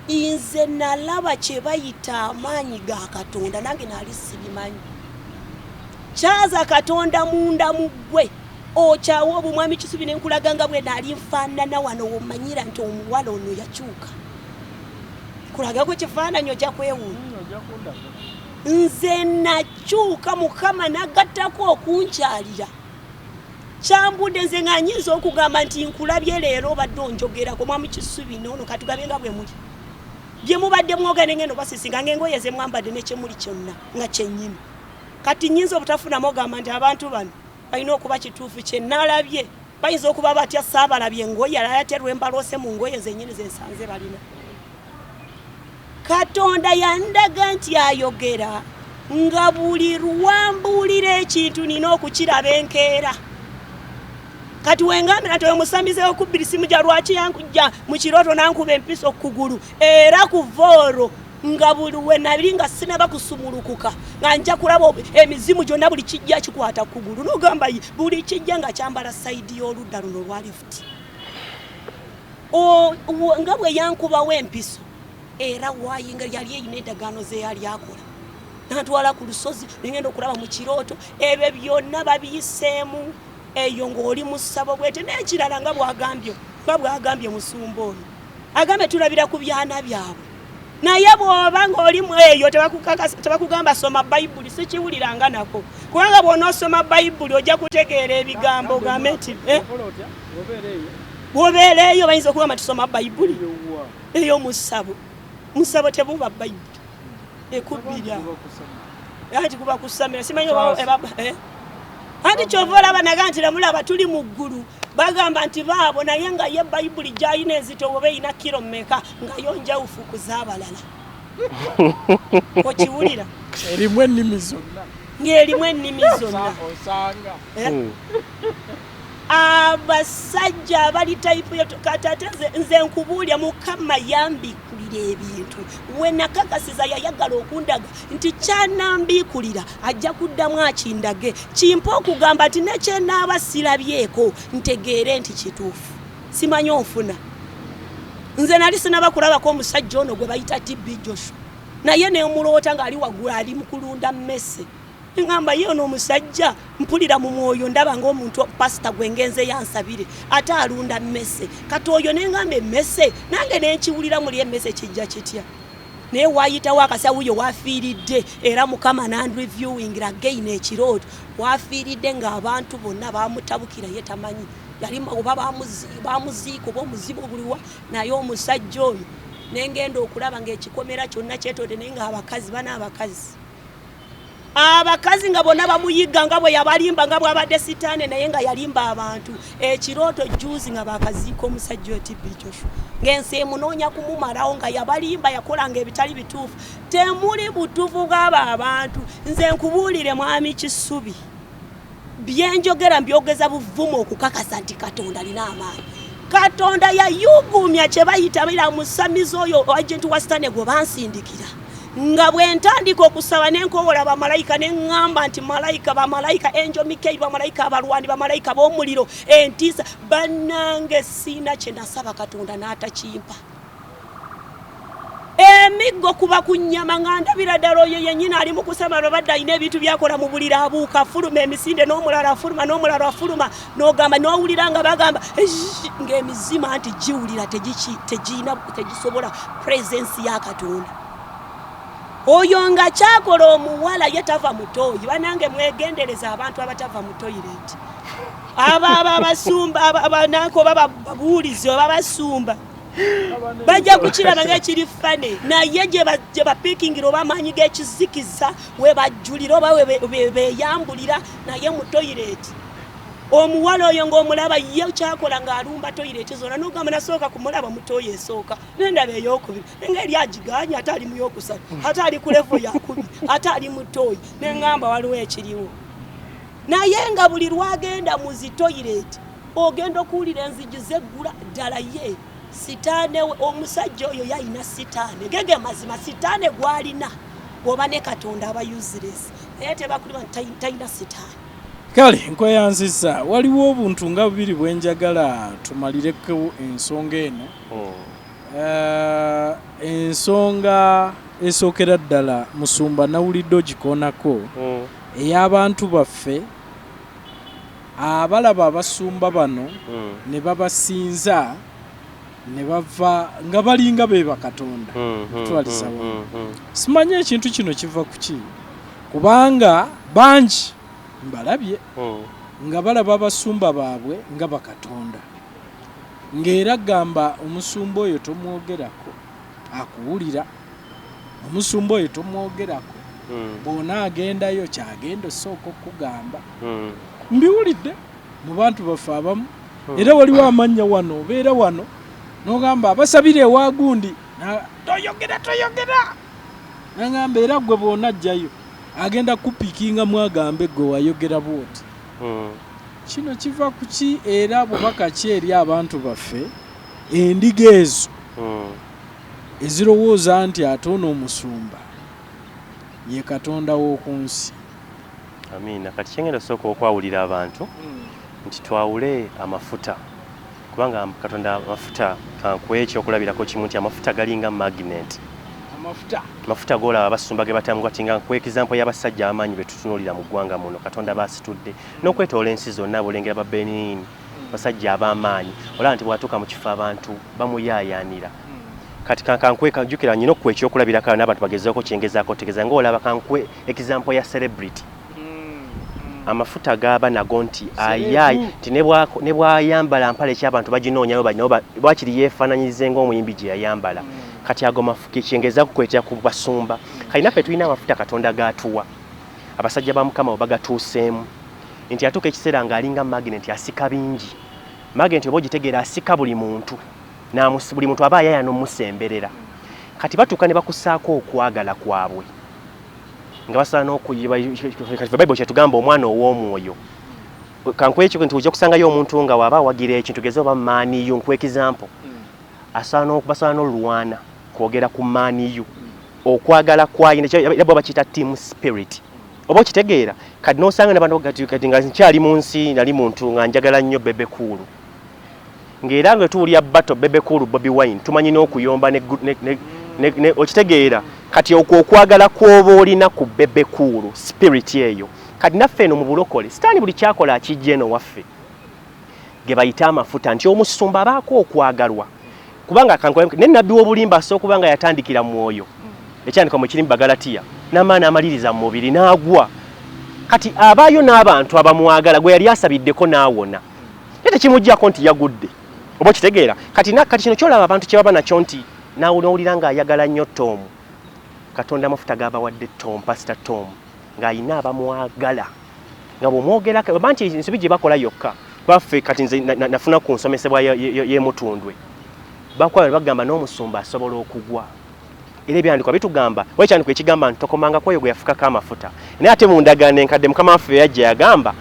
Nze nalaba kye bayita amaanyi ga Katonda, nange naali sibimanyi. Kyaza Katonda munda mu ggwe okyawo obumwami Kisubi ne nkulaga nga bwe naali nfaanana wano womanyira nti omuwala ono yakyuka kulagako kifaananyi ojja kwewuunya nze nakyuka Mukama n'agattako okunkyalira kyambudde nze nga nyinza okugamba nti nkulabye leero obadde onjogerako mwami Kisubi noono katugabe nga bwe muli bye mubadde mwogane ngeno basisinga ng'engoye ze mwambadde nekyemuli kyonna nga kyennyini kati nyinza obutafunamu ogamba nti abantu bano balina okuba kituufu kye nalabye bayinza okuba batya saabalabye engoye ate lwembaloose mu ngoye zennyini zensanze balina Katonda yandaga nti ayogera nga buli lwambuulira ekintu nina okukiraba enkeera kati wengambira nti omusamize okubbira isimu gya lwaki yankujja mu kirooto nankuba empiso okugulu era ku vooro nga buli we nabiri nga sinaba kusumulukuka nga nja kulaba emizimu gyonna buli kijja kikwata kugulu nogamba buli kijja nga kyambala sayidi y'oludda luno lwa left nga bwe yankubawo empiso era wayinga yali eyina endagaano ze yali akola natwala ku lusozi nengenda okulaba mu kirooto ebyo byonna babiyiseemu eyo ng'oli mu ssabo bwete n'ekirala nga bwagambye musumba oyo agambe tulabira ku byana byabwe naye bw'oba ng'olimu eyo tebakugamba soma bayibuli sikiwuliranga nako kubanga bw'onoosoma bayibuli ojja kutegeera ebigambo ogambe nti bw'obeera eyo bayinza okugamba tusoma bayibuli eyo mu ssabo tebuba bayibuli ekubbira ati kuba kusamira simanyi anti kyova olaba naga nti namulaba tuli mu ggulu bagamba nti baabo naye nga ye bayibuli gy'alina enzito oba eyina kiro mmeka nga yo njawufu ku z'abalala okiwulira erimu ennimi zonna ng'erimu ennimi zonna abasajja abali tayipu katate nze nkubuulya Mukama yambikulira ebintu we nakakasiza yayagala okundaga nti kyanambikulira ajja kuddamu akindage kimpa okugamba nti nekyenaaba sirabyeko ntegeere nti kituufu simanyi onfuna nze nali sinaba kulabako omusajja ono gwe bayita Tibbi Joshua naye nemuloota ng'ali waggulu ali mu kulunda mmese ngamba ye ono omusajja mpulira mu mwoyo ndaba ng'omuntu pasita gwe ngenze yansabire ate alunda mmese kati oyo nengamba emmese nange nenkiwulira muli emmese kijja kitya naye waayitawo akasawuyo waafiiridde era Mukama nandreviewingira again ekirooto waafiiridde ng'abantu bonna baamutabukira ye tamanyi yali oba baamuziika oba omuzibu buliwa naye omusajja oyo nengenda okulaba ng'ekikomera kyonna kyetodde naye ng'abakazi abakazi nga bonna bamuyiga nga bwe yabalimba nga bw'abadde sitaane naye nga yalimba abantu ekirooto juzi nga bakaziika omusajja Tibbi Joshua ng'ensi emunoonya kumumalawo nga yabalimba yakolanga ebitali bituufu temuli butuufu bw'abo abantu nze nkubuulire mwami Kisubi byenjogera mbyogeza buvumu okukakasa nti Katonda alina amaanyi Katonda yayugumya kye bayitabira musamizi oyo agenti wa sitaane gwe bansindikira nga bwe ntandika okusaba nenkowola bamalayika neŋŋamba nti bamalayika Angel Michael bamalayika abalwani bamalayika b'omuliro entiisa bannange siina kye nasaba Katonda n'atakimpa emiggo kuba ku nnyama nga ndabira ddala oyo yennyini ali mu kusaba lwabadde alina ebintu byakola mu buliri abuuka afuluma emisinde n'omulala afuluma n'omulala afuluma n'ogamba n'owulira nga bagamba ng'emizima nti giwulira tegisobola presence ya Katonda oyo nga kyakola omuwala ye tava mu tooyi banange mwegendereza abantu abatava mu toyireti abasumba abananko babuulizi oba basumba bajja kukiraba ng'ekiri fane naye gye bapikingira oba amaanyi g'ekizikiza we bajjulira oba beyambulira naye mu toyireti omuwala oyo ng'omulaba ye kyakola ng'alumba toyireti zonna n'ogamba nasooka kumulaba mu tooyi esooka n'endaba ey'okubiri ng'eri agiganya ate ali mu y'okusatu ate ali ku levo yakubiri ate ali mu tooyi n'eŋŋamba waliwo ekiriwo naye nga buli lwagenda mu zi toyireti ogenda okuwulira enzigi zeggula ddala ye sitaane we omusajja oyo yalina sitaane gege mazima sitaane gw'alina bw'oba ne Katonda aba useless naye tebakuliba nti talina sitaane kale nkweyanziza waliwo obuntu nga bubiri bwenjagala tumalireko ensonga eno ensonga esookera ddala musumba nawulidde ogikoonako ey'abantu baffe abalaba abasumba bano ne babasinza ne bava nga balinga be bakatonda twaliza wamu simanye ekintu kino kiva kuki kubanga bangi mbalabye nga balaba abasumba baabwe nga bakatonda ng'era gamba omusumba oyo tomwogerako akuwulira omusumba oyo tomwogerako bona agendayo kyagenda osooka okugamba mbiwulidde mu bantu baffe abamu era waliwo amannya wano obeera wano n'ogamba abasabire ewagundi toyogera nagamba era gwe bona ajjayo agenda kupikinga mwagambe gwe wayogera bwoti kino kiva kuki era bubaka ki eri abantu baffe endiga ezo ezirowooza nti ate ono omusumba ye katonda w'oku nsi. Amina. Kati kyengenda osooka okwawulira abantu nti twawule amafuta kubanga katonda amafuta kankuwa ekyokulabirako kimu nti amafuta galinga magnet. Amafuta golaba abasumba ge batamu kati nga nkuwa example y'abasajja amanyi betutunuulira mu ggwanga muno katonda basitudde n'okwetoola ensi zonna bulengera ba Benin basajja ab'amaanyi olaba nti bwatuuka mu kifo abantu bamuyaayaanira. Kati kankuwe kanjukira nnyo okuwa ekyokulabirako n'abantu bagezeeko kyengezaako tegeza ng'olaba kankuwe example ya celebrity. Amafuta gaba nago nti ayayi ti ne bwayambala mpale ky'abantu baginoonyayo bwakiri yeefaananyize ng'omuyimbi gye yayambala. Kati ago mafuta kyengeza kukwetera ku basumba kalina ffe tulina amafuta katonda gatuwa abasajja ba Mukama bagatuuseemu nti atuuka ekiseera ng'alinga magnet asika bingi. Magnet oba ogitegeera asika buli muntu buli muntu aba ayaya n'omusemberera. Kati batuuka ne bakusaako okwagala kwabwe nga basaana n'okuyiba kati Bible kyetugamba omwana ow'omwoyo. Kankuwa ekyo nti ojja kusangayo omuntu nga waba awagira ekintu tugeze oba maaniyo nkuwa example basaana n'olwana kwogera ku maaniyo okwagala kwayina era bwe bakiyita team spirit oba okitegeera kati n'osanga n'abantu kati nga nkyali mu nsi nali muntu nga njagala nnyo Bebe Cool ng'era nga tuwulya bato Bebe Cool BOBIWINE tumanyi n'okuyomba okitegeera kati okwagala kw'oba olina ku Bebe Cool spirit eyo kati naffe eno mu bulokole sitaani buli kyakola akijja eno waffe ge bayita amafuta nti omusumba abaako okwagalwa kubanga ne nnabbi w'obulimba asooka kubanga yatandikira mu mwoyo ekyandikwa mu kiri mu Bagalatiya n'amaani amaliriza mu mubiri n'agwa kati abaayo n'abantu abamwagala gwe yali asabiddeko n'awona era tekimuggyako nti yagudde oba okitegeera kati kino kyolaba abantu kye baba nakyo nti n'owulira ng'ayagala nnyo Tom katonda amafuta g'abawadde Tom Pastor Tom ng'ayina abamwagala nga bw'omwogerako oba nti ensobi gye bakola yokka baffe kati nze nafuna ku nsomesebwa y'emutundwe bakwala bagamba n'omusumba asobola okugwa era ebyandikwa bitugamba wekyandikwa ekigamba nti tokomanga kwoyo gwe yafukako amafuta naye ate mu ndagaano enkadde Mukama waffe yajja yagamba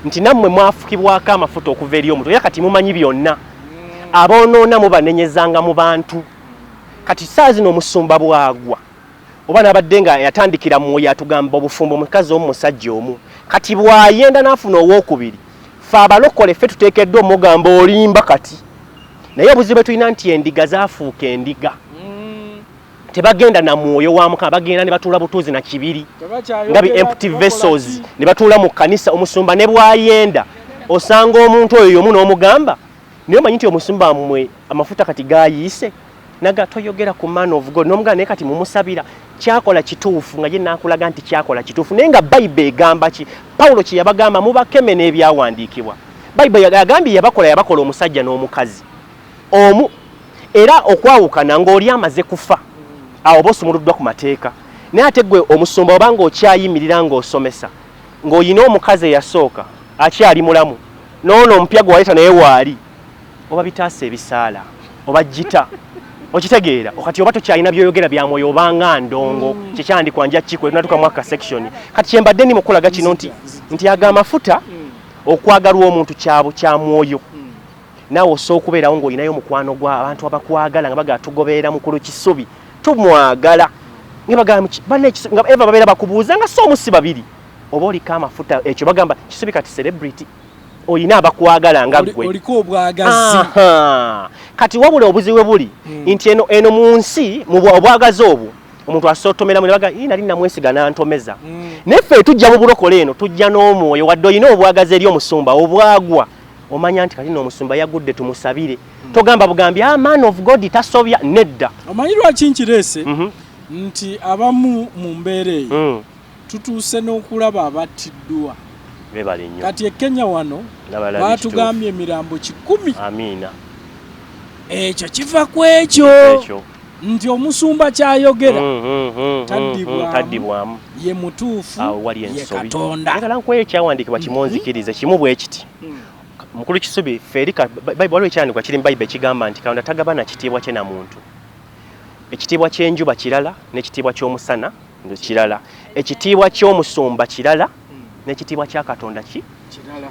nti nammwe mwafukibwako amafuta okuva eri omuntu era kati mumanyi byonna aboonoona mubanenyezanga mu bantu kati saa zino omusumba bwagwa oba nabadde nga yatandikira mu mwoyo atugamba obufumbo omukazi omu musajja omu kati bwayenda n'afuna owookubiri ffe abalokole ffe tuteekeddwa omugamba olimba kati naye obuzibu tulina nti endiga zaafuuka endiga tebagenda na mwoyo wa Mukama bagenda ne batuula butuuzi na kibiri nga bi empty vessels ne batuula mu kanisa omusumba ne bwayenda osanga omuntu oyo yomu n'omugamba naye omanyi nti omusumba mmwe amafuta kati gayiise naga toyogera ku man of God n'omugamba naye kati mumusabira kyakola kituufu nga ye naakulaga nti kyakola kituufu naye nga Bible egamba ki Pawulo kye yabagamba mubakeme n'ebyawandiikibwa Bible yagambye yabakola omusajja n'omukazi omu era okwawukana ng'oli amaze kufa awo bosumuluddwa ku mateeka naye ate gwe omusumba obanga okyayimirira ng'osomesa ng'oyina omukazi eyasooka akyali mulamu n'ono omupya gwe waleeta naye waali oba bitaasa ebisaala oba jita okitegeera okati oba tokyalina byoyogera bya mwoyo obanga ndongo kyekyandikwa nja kikwe tunatuka mu aka section kati kyembadde ndi mukulaga kino nti aga amafuta okwagalwa omuntu kyabo kya mwoyo naawe osobola okubeerawo ng'olinayo mukwano gwa abantu abakwagala nga bagatugoberera mukulu kisubi tumwagala nga bagamba nga eva babeera bakubuuza nga so omusi babiri oba oliko amafuta ekyo bagamba kisubi kati celebrity oyina abakwagala nga gwe oliko obwagazi kati wabula obuziwe buli nti eno mu nsi mu obwagazi obwo omuntu asotomera mwe baga nali namwesiga nantomeza neffe tujja mu bulokole eno tujja n'omwoyo wadde olina obwagazi eri omusumba obwagwa omanya nti kati n'omusumba yagudde tumusabire togamba bugambi man of God tasobya nedda omanyi lwaki nkireese nti abamu mu mbeera eyo tutuuse n'okulaba abattiddwa bebale nnyo kati e Kenya wano baatugambye emirambo 10 amiina ekyo kiva ku ekyo nti omusumba kyayogera taddibwamu ye mutuufu ye Katonda ayagala nkweyo ekyawandiikibwa kimunzikirize kimu bwe kiti mukulu Kisubi ferika Bible waliwo ekyandikwa kiri mu Bible ekigamba nti Katonda tagabana kitiibwa kye na muntu ekitiibwa ky'enjuba kirala n'ekitiibwa ky'omusana kirala ekitiibwa ky'omusumba kirala n'ekitiibwa kya Katonda kirala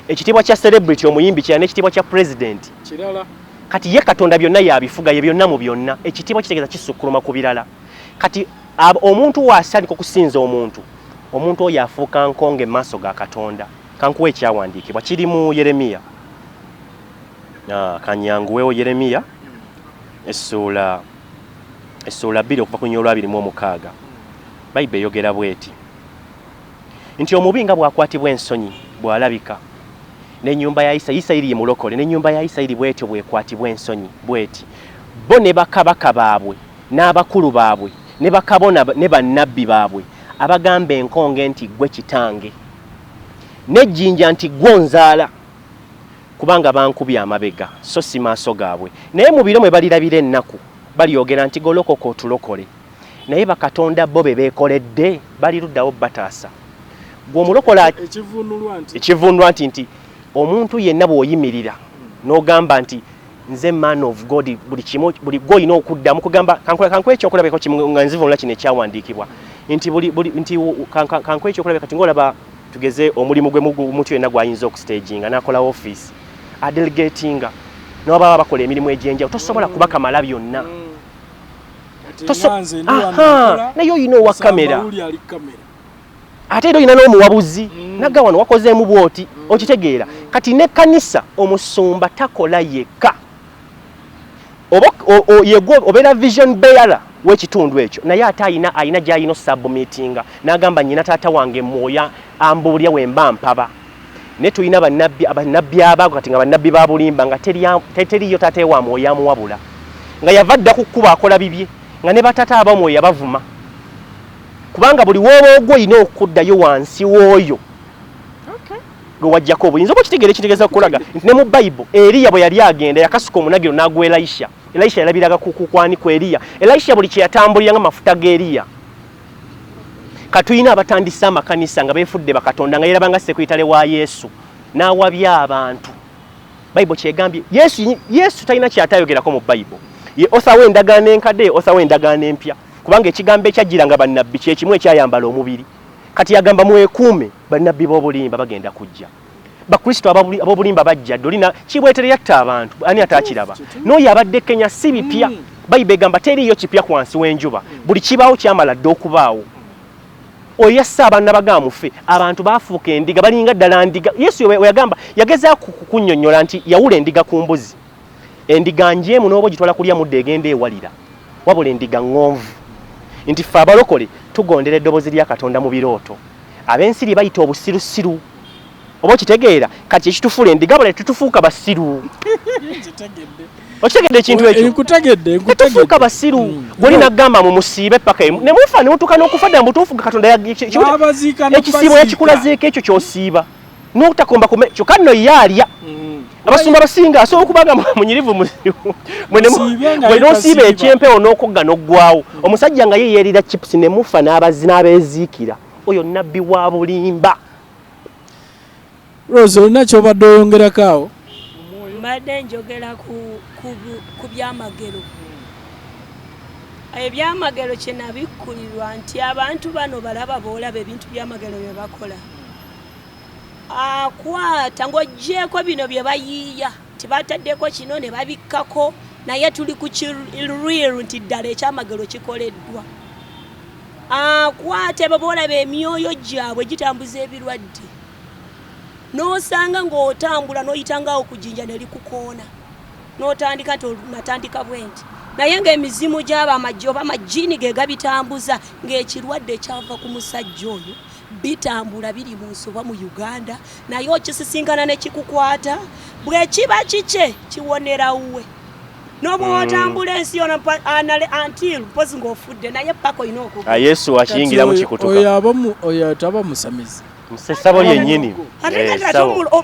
ekitiibwa kya celebrity omuyimbi kirala n'ekitiibwa kya president kirala kati ye Katonda byonna yabifuga ye byonna mu byonna ekitiibwa kitegeeza kisukkuluma ku birala kati omuntu waasandika okusinza omuntu oyo afuuka nkonge mu maaso ga Katonda kankuwa ekyawandiikibwa kiri mu Yeremiya kanyanguweewo Yeremiya essuula 2 okuva ku nnyo olwa26 Bayibuli eyogera bweti nti omubi nga bwakwatibwa ensonyi bwalabika n'ennyumba ya Isirayiri ye mulokole n'ennyumba ya Isirayiri bwetyo bwekwatibwa ensonyi bweti bo ne bakabaka baabwe n'abakulu baabwe ne bakabona ne bannabbi baabwe abagamba enkonge nti gwe kitange n'ejjinja nti gonzaala kubanga bankubye amabega so si maaso gaabwe naye mu biro mwe balirabira ennaku balyogera nti golokoka otulokole naye bakatonda bo be beekoledde bali luddawo bataasa gwe omulokola ekivunulwa nti omuntu yenna bw'oyimirira n'ogamba nti nze man of God buli gw'olina okuddamu kugamba kankwe ekyokulabeko kimu nga nzivunula kino ekyawandiikibwa nti kankwe ekyokulabeka kati ng'olaba tugeze omulimu gwe omuntu yenna gw'ayinza okustaginga n'akola office adelegatinga n'obaba bakola emirimu egy'enjawulo tosobola kubakamala byonna naye olina owa kamera ate era olina n'omuwabuzi nagga wano wakozeemu bwoti okitegeera kati ne kanisa omusumba takola yekka obeera vision bearer w'ekitundu ekyo naye ate ayina gy'ayina osubmitinga n'agamba nnyina taata wange mwoyo ambuulya wemba mpaba ne tulina bannabbi abaago kati nga bannabbi ba bulimba nga teriyo taata wa mwoyo amuwabula nga yava dda ku kkuba akola bibye nga ne batata abamwoyo yabavuma kubanga buli wooba ogwo olina okuddayo wansi w'oyo gwe wajjako obuyinza oba okitegeera ekitegeeza okulaga nti ne mu Bayibuli Eriya bwe yali agenda yakasuka omunagiro n'agwa Elisha yalabiraga kukwani ku Eriya buli kye yatambuliranga mafuta g'Eriya katuyina abatandise amakanisa nga beefudde bakatonda nga yerabanga sekuitale wa Yesu n'awabya abantu Bayibuli kyegambye Yesu talina kyatayogerako mu Bayibuli ye osawo endagaano enkadde osawo endagaano empya kubanga ekigambo ekyajjiranga bannabbi kye kimu ekyayambala omubiri kati yagamba mwekuume bannabbi b'obulimba bagenda kujja bakristo ab'obulimba bajja dolina kibwetere yatta abantu ani ataakiraba n'oyo abadde Kenya si bipya Bayibuli egamba teriyo kipya ku wansi w'enjuba buli kibaawo kyamala dde okubaawo oyo yassa abaana bagamufe abantu baafuuka endiga balinga ddala ndiga Yesu we yagamba yagezaako kukunnyonnyola nti yawula endiga ku mbuzi endiga njeemu n'oba ogitwala kulya mudde egenda ewalira wabula endiga ŋŋonvu nti ffe abalokole tugondera eddoboozi lya Katonda mu birooto ab'ensiri bayita obusirusiru oba okitegeera kati ekitufuula endiga bale tutufuuka basiru okitegedde ekintu ekyo tetufuuka basiru gwoli nagamba mu musiibe paka emu ne mufa ne mutuuka n'okufa ddala mutuufu Katonda ekisiibo yakikulazeeko ekyo ky'osiiba n'otakomba kyokka nno yaalya abasumba basinga asobola okubanga munyirivu bwe n'osiiba ekyempewo n'okogga n'oggwawo omusajja nga ye yeerira chips ne mufa n'abeeziikira oyo nnabbi wa bulimba. Rose olina ky'obadde oyongerako awo? Mbadde njogera ku byamagero. Ebyamagero kye nabikkulirwa nti abantu bano balaba boolaba ebintu byamagero bye bakola. Akwata ng'oggyeko bino bye bayiiya tibataddeko kino ne babikkako naye tuli ku kirwiru nti ddala ekyamagero kikoleddwa. Akwata bo boolaba emyoyo gyabwe gitambuza ebirwadde. N'osanga ng'otambula n'oyitangawo ku jjinja ne likukoona. N'otandika nti natandika bwenti. naye ng'emizimu gy'abamajjo oba majini ge gabitambuza ng'ekirwadde kyava ku musajja oyo bitambula biri mu nsoba mu Uganda naye okisisinkana ne kikukwata bwe kiba kike kiwonerawe n'obwotambula ensi yona until mpozi ng'ofudde naye pako ina okuga Yesu wakiyingira mu kikutuka oyo taba musamizi ssabo lyennyini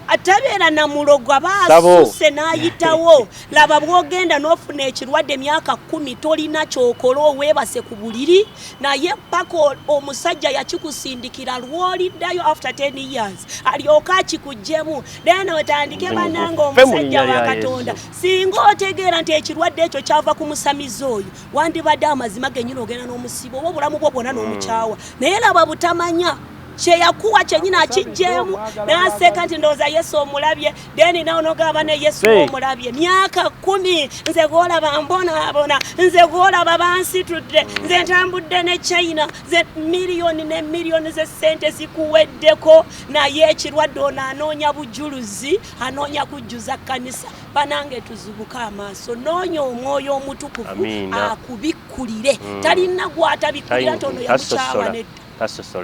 atabeera na mulogo baasuse n'ayitawo laba bw'ogenda n'ofuna ekirwadde emyaka 10 tolina kyokola oweebase ku buliri naye paka omusajja yakikusindikira lw'oliddayo after 10 years alyoka akikugjemu then otandike bannanga omusajja wa Katonda singa otegeera nti ekirwadde ekyo kyava ku musamizi oyo wandibadde amazima gennyini ogenda n'omusibo oba obulamu bwo bwonna n'omukyawa naye laba butamanya kyeyakuwa kyenyina akijjeemu n'aseka nti ndowooza Yesu omulabye then nawe n'ogamba ne Yesu omulabye myaka 10 nze gw'olaba mbonaabona nze gw'olaba bansitudde nze ntambudde ne China nze miliyoni ne miliyoni z'essente zikuweddeko naye ekirwadde ono anoonya bujjuluzi anoonya kujjuza kkanisa banange tuzibuke amaaso noonya omwoyo omutukuvu akubikkulire talina gw'atabikkulira nti ono yamukyawa nedda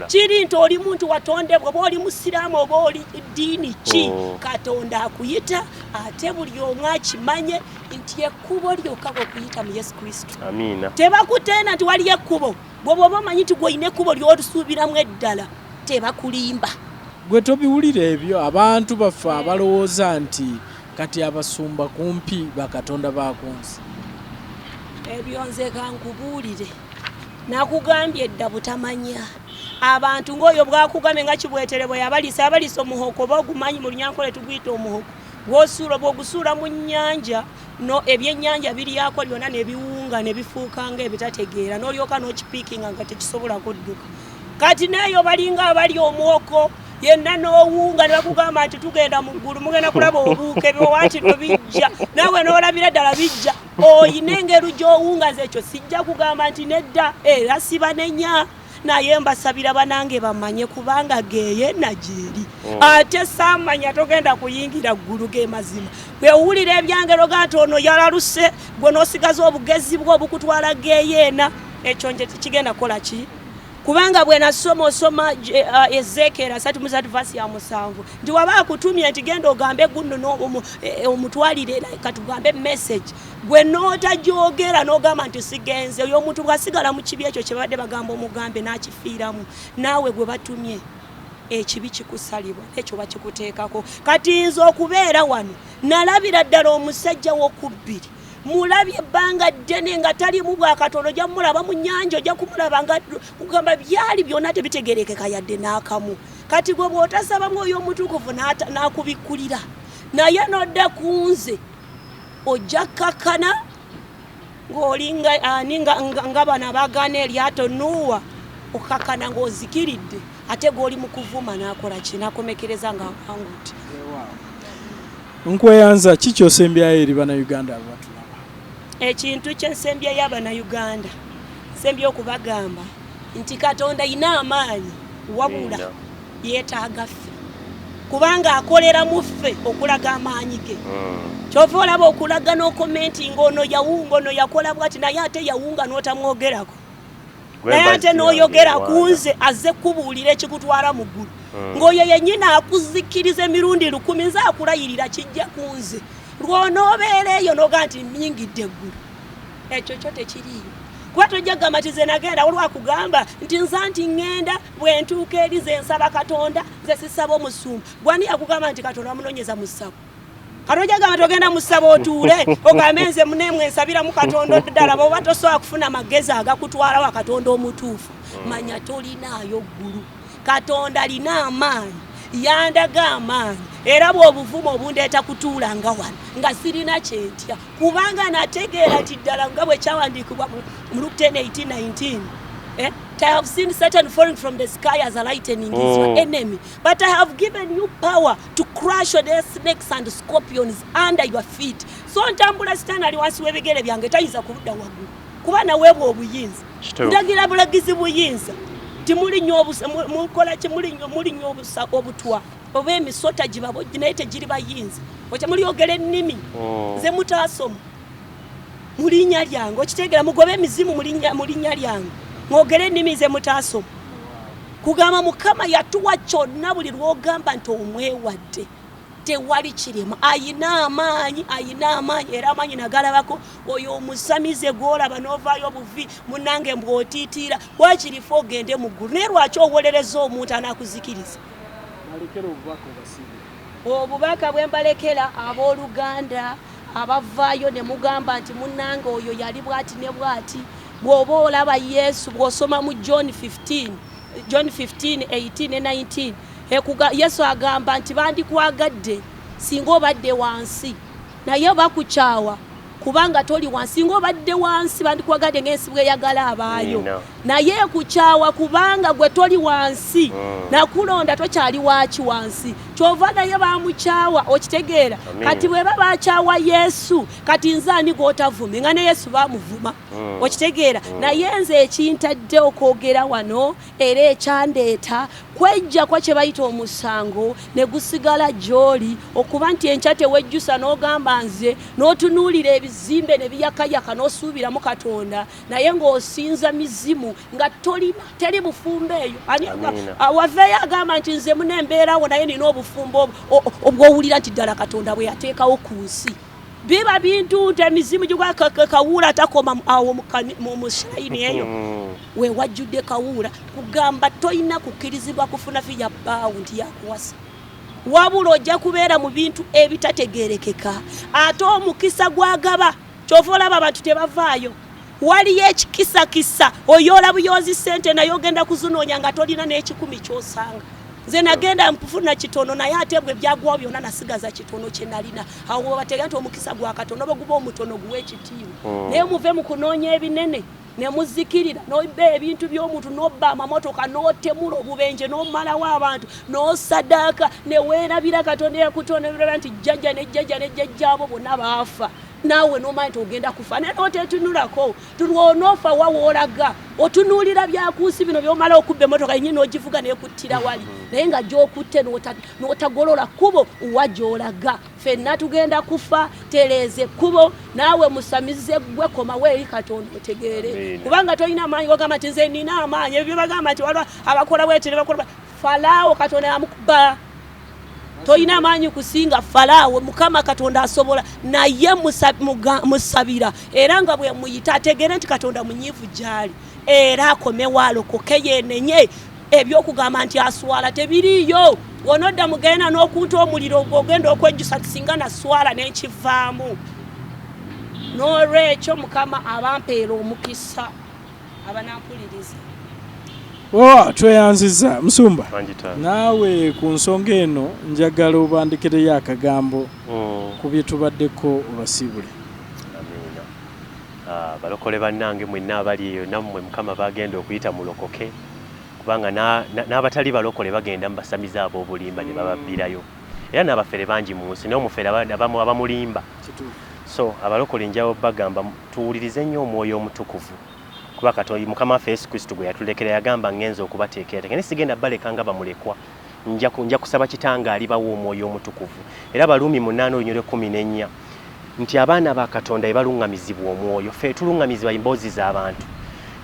kiri nti oli muntu watondebwa oba oli musiraamu oba oli ddiini ki Katonda akuyita ate buli omu akimanye nti ekkubo lyokka okuyita mu Yesu Kristo tebakuteena nti waliyo ekkubo bw'oba omanyi nti gw'olina ekkubo ly'otusuubiramu eddala tebakulimba gwe tobiwulira ebyo abantu baffe abalowooza nti kati abasumba kumpi bakatonda bakunsi ebyo nze kankubuulire nakugambye edda butamanya abantu ng'oyo bwakugambye nga kibweterebwa yabalisa omuhoko oba ogumanyi mu Lunyankole tuguyita omuhoko bw'ogusuula mu nnyanja no ebyennyanja biryako byonna ne biwunga ne bifuuka ng'ebitategeera n'olyoka n'okipiikinga nga tekisobola kudduka kati neeyo balinga abali omuhoko yenna n'owunga ne bakugamba nti tugenda mu ggulu mugenda kulaba obuuke bwewati tobijja nawe n'olabira ddala bijja oyina engero gy'owunga nze ekyo sijja kugamba nti nedda era siba nenya naye mbasabira banange bamanye kubanga geeyenna gyeri ate saamanya togenda kuyingira ggulu ge mazima bwewulira ebyangero ganti ono yalaluse gwe n'osigaza obugezi bwe obukutwala geeyenna ekyo nje tikigenda kukola ki kubanga bwe nasoma osoma Ezekiel 3:7 nti waba akutumye nti genda ogambe guno omutwalire katugambe message gwe n'otagyogera n'ogamba nti sigenze oyo omuntu bwasigala mu kibi ekyo kyebadde bagamba omugambe n'akifiiramu naawe gwe batumye ekibi kikusalibwa ekyo bakikuteekako kati nze okubeera wano nalabira ddala omusajja w'okubbiri mulabye ebbanga ddene nga talimu bwakatono ojja mulaba mu nnyanja ojja kumulaba nga kugamba byali byonna tebitegerekeka yadde n'akamu kati gwe bw'otasaba mwoyo omutukuvu n'akubikkulira naye n'odda ku nze ojja kkakana ng'olinga nga bano abaagaana eryato Nuuwa okkakkana ng'ozikiridde ate g'oli mu kuvuma n'akola ki n'akomekereza ng'awanguti nkweyanza kikyosembyayo eri bannayuganda abatulaba ekintu kyensembyayo abannayuganda nsembye okubagamba nti Katonda ina amaanyi wabula yeetaaga ffe kubanga akolera mu ffe okulaga amaanyi ge kyova olaba okulaga n'okomenti ng'ono yawunga ono yakola bwati naye ate yawunga n'otamwogerako naye ate n'oyogera ku nze azze kubuulira ekikutwala mu ggulu ng'oyo yennyina akuzikiriza emirundi 10 nze akulayirira kijja ku nze lw'onoobeera eyo n'ogaa nti nnyingidde eggulu ekyo kyo tekiriyo kuba tojja kugamba nti nze nagenda olwakugamba nti nza nti ŋŋenda bwe ntuuka eri nze nsaba Katonda nze sisaba omusumba gwani yakugamba nti Katonda amunoonyeza mu ssabo kati ojja kugamba togenda mu ssabo otuule ogambe nze muneemwe nsabiramu Katonda ddala bw'oba tosobola kufuna amagezi agakutwalawo Katonda omutuufu manya tolinaayo ggulu Katonda alina amaanyi yandaga amaanyi era bw'obuvumo obundeeta kutuula nga wano nga sirina kyentya kubanga nategeera ti ddala nga bwe kyawandiikibwa mu Luke 10:18 I have seen Satan falling from the sky as a lightning is your enemy, but I have given you power to crush the snakes and scorpions under your feet. So ntambula Satan ali wansi w'ebigere byange tayinza kubudda waggulu kuba naweebwa obuyinza ndagira bulagizi buyinza mukola ki mulinnyo obutwa oba emisota gibabo naye tegiri bayinza okyamuli ogera ennimi nze mutaasoma mulinnya lyange okitegera mugobe emizimu mulinnya lyange mwogere ennimi ze mutaasoma kugamba Mukama yatuwa kyonna buli lw'ogamba nti omwewadde tewali kirema ayina amaanyi era amaanyi nagalabako oyo omusamize gwolaba n'ovaayo obuvi munange mbw'otiitira wakirifu ogende mu ggulu naye lwaki owolereza omuntu anaakuzikiriza obubaka bwe mbalekera abooluganda abavaayo ne mugamba nti munnange oyo yali bw'ati ne bw'ati bw'oba olaba Yesu bw'osoma mu John 15:18 ne 19 Yesu agamba nti bandikwagadde singa obadde wansi naye bakukyawa kubanga toli wansi singa obadde wansi bandikwagadde ng'ensi bw'eyagala abaayo naye kukyawa kubanga gwe toli wansi nakulonda tokyali waaki wansi kyova naye bamukyawa okitegeera kati bwe babakyawa Yesu kati nze ani gw'otavumye nga ne Yesu bamuvuma okitegeera naye nze ekintadde okwogera wano era ekyandeeta kwejja kwa kye bayita omusango ne gusigala gy'oli okuba nti enkya tewejjusa n'ogamba nze n'otunuulira ebizimbe ne biyakayaka n'osuubiramu Katonda naye ng'osinza mizimu nga teri bufumbo eyo waveeyo agamba nti nze munembeerawo naye nina obufumbo obwowulira nti ddala Katonda bwe yateekawo ku nsi biba bintu emizimu gigwa kawuula takoma awo mu shayini eyo we wajjudde kawuula kugamba toyina kukkirizibwa kufuna fiya bawundi yakuwasa wabula ojja kubeera mu bintu ebitategeerekeka ate omukisa gwagaba kyova olaba abantu tebavaayo waliyo ekikisakisa oyoola buyoozi ssente naye ogenda kuzunoonya nga tolina n'ekikumi ky'osanga nze nagenda mpufuna kitono naye ate bwe byagwawo byonna nasigaza kitono kye nalina awo bategera nti omukisa gwa Katonda oba guba omutono guwa ekitiibwa naye muve mu kunoonya ebinene ne muzikirira n'obba ebintu by'omuntu n'obba amamotoka n'otemula obubenje n'omalawo abantu n'osadaaka ne weerabira Katonda yakutonera nti jjajja ne jjajjaabo bonna baafa nawe n'omanyi ogenda kufa naye n'otetunulako tulwonoofa wawoolaga otunuulira byakunsi bino by'omala okubba emmotoka yennyini n'ogivuga n'ekuttira wali naye nga gy'okutte n'otagolola kkubo wa gy'olaga ffenna tugenda kufa tereeze ekkubo naawe musamize gwe komawo eri Katonda otegeere kubanga tolina amaanyi ogamba nti nze nina amaanyi ebyo bagamba nti waliwo abakola bwete ne bakola Falaawo Katonda yamukuba toyina amaanyi kusinga Falaawo Mukama Katonda asobola naye musabira era nga bwe muyita ategeere nti Katonda munyiivu gy'ali era akomewo alokoke yeenenye ebyokugamba nti aswala tebiriiyo wonodda mugenda n'okunta omuliro ogenda okwejjusa kisinga naswala n'enkivaamu n'olwekyo Mukama abampeera omukisa abanampuliriza tweyanziza Musumba naawe ku nsonga eno njagala obandikireyo akagambo ku bye tubaddeko obasiibule. Balokole bannange mwenna abali eyo nammwe Mukama bagenda okuyita mulokoke kubanga n'abatali balokole bagenda mu basamiza ab'obulimba ne bababbirayo era n'abafere bangi mu nsi n'omufere abamu abamulimba so abalokole njabo bagamba tuwulirize nnyo omwoyo omutukuvu kuba Katonda Mukama waffe Yesu Kristo gwe yatulekera yagamba ngenza okubateekera naye sigenda balekanga bamulekwa nja kusaba Kitange alibawo omwoyo omutukuvu era Baluumi 8:14 nti abaana ba Katonda ebalungamizibwa omwoyo ffe tulungamizibwa emboozi z'abantu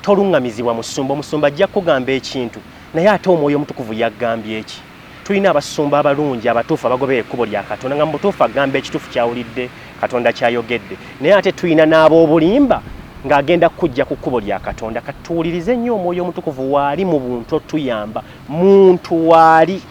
tolungamizibwa musumba omusumba ajja kugamba ekintu naye ate omwoyo omutukuvu yagambye eki tulina abasumba abalungi abatuufu abagobera ekkubo lya Katonda nga mutuufu agamba ekituufu kyawulidde Katonda kyayogedde naye ate tulina n'ab'obulimba ng'agenda kujja ku kkubo lya Katonda katuwulirize nnyo omwoyo omutukuvu waali mu buntu otuyamba muntu waali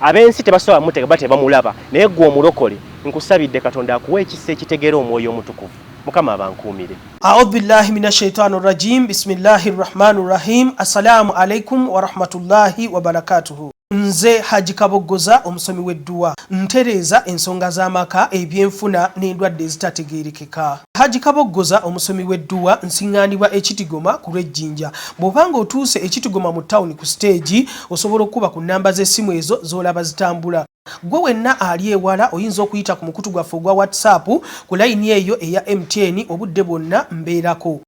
ab'ensi tebasobola mutega batebamulaba naye gwe omulokole nkusabidde Katonda akuwa ekisa ekitegeera omwoyo omutukuvu Mukama abankuumire. A'udhu billahi minash shaitani rajim. Bismillahir rahmanir rahim. Assalamu alaikum wa rahmatullahi wa barakatuhu. Nze Haji Kaboggoza omusomi w'edduwa ntereeza ensonga z'amaka ebyenfuna n'endwadde ezitategeerekeka. Haji Kaboggoza omusomi w'edduwa nsiŋŋaanibwa ekitigoma ku lw'ejjinja. Bw'obanga otuuse ekitigoma mu ttawuni ku siteegi osobola okuba ku nnamba z'essimu ezo z'olaba zitambula. Gwe wenna ali ewala oyinza okuyita ku mukutu gwaffe ogwa WhatsApp ku layini eyo eya MTN obudde bwonna mbeerako.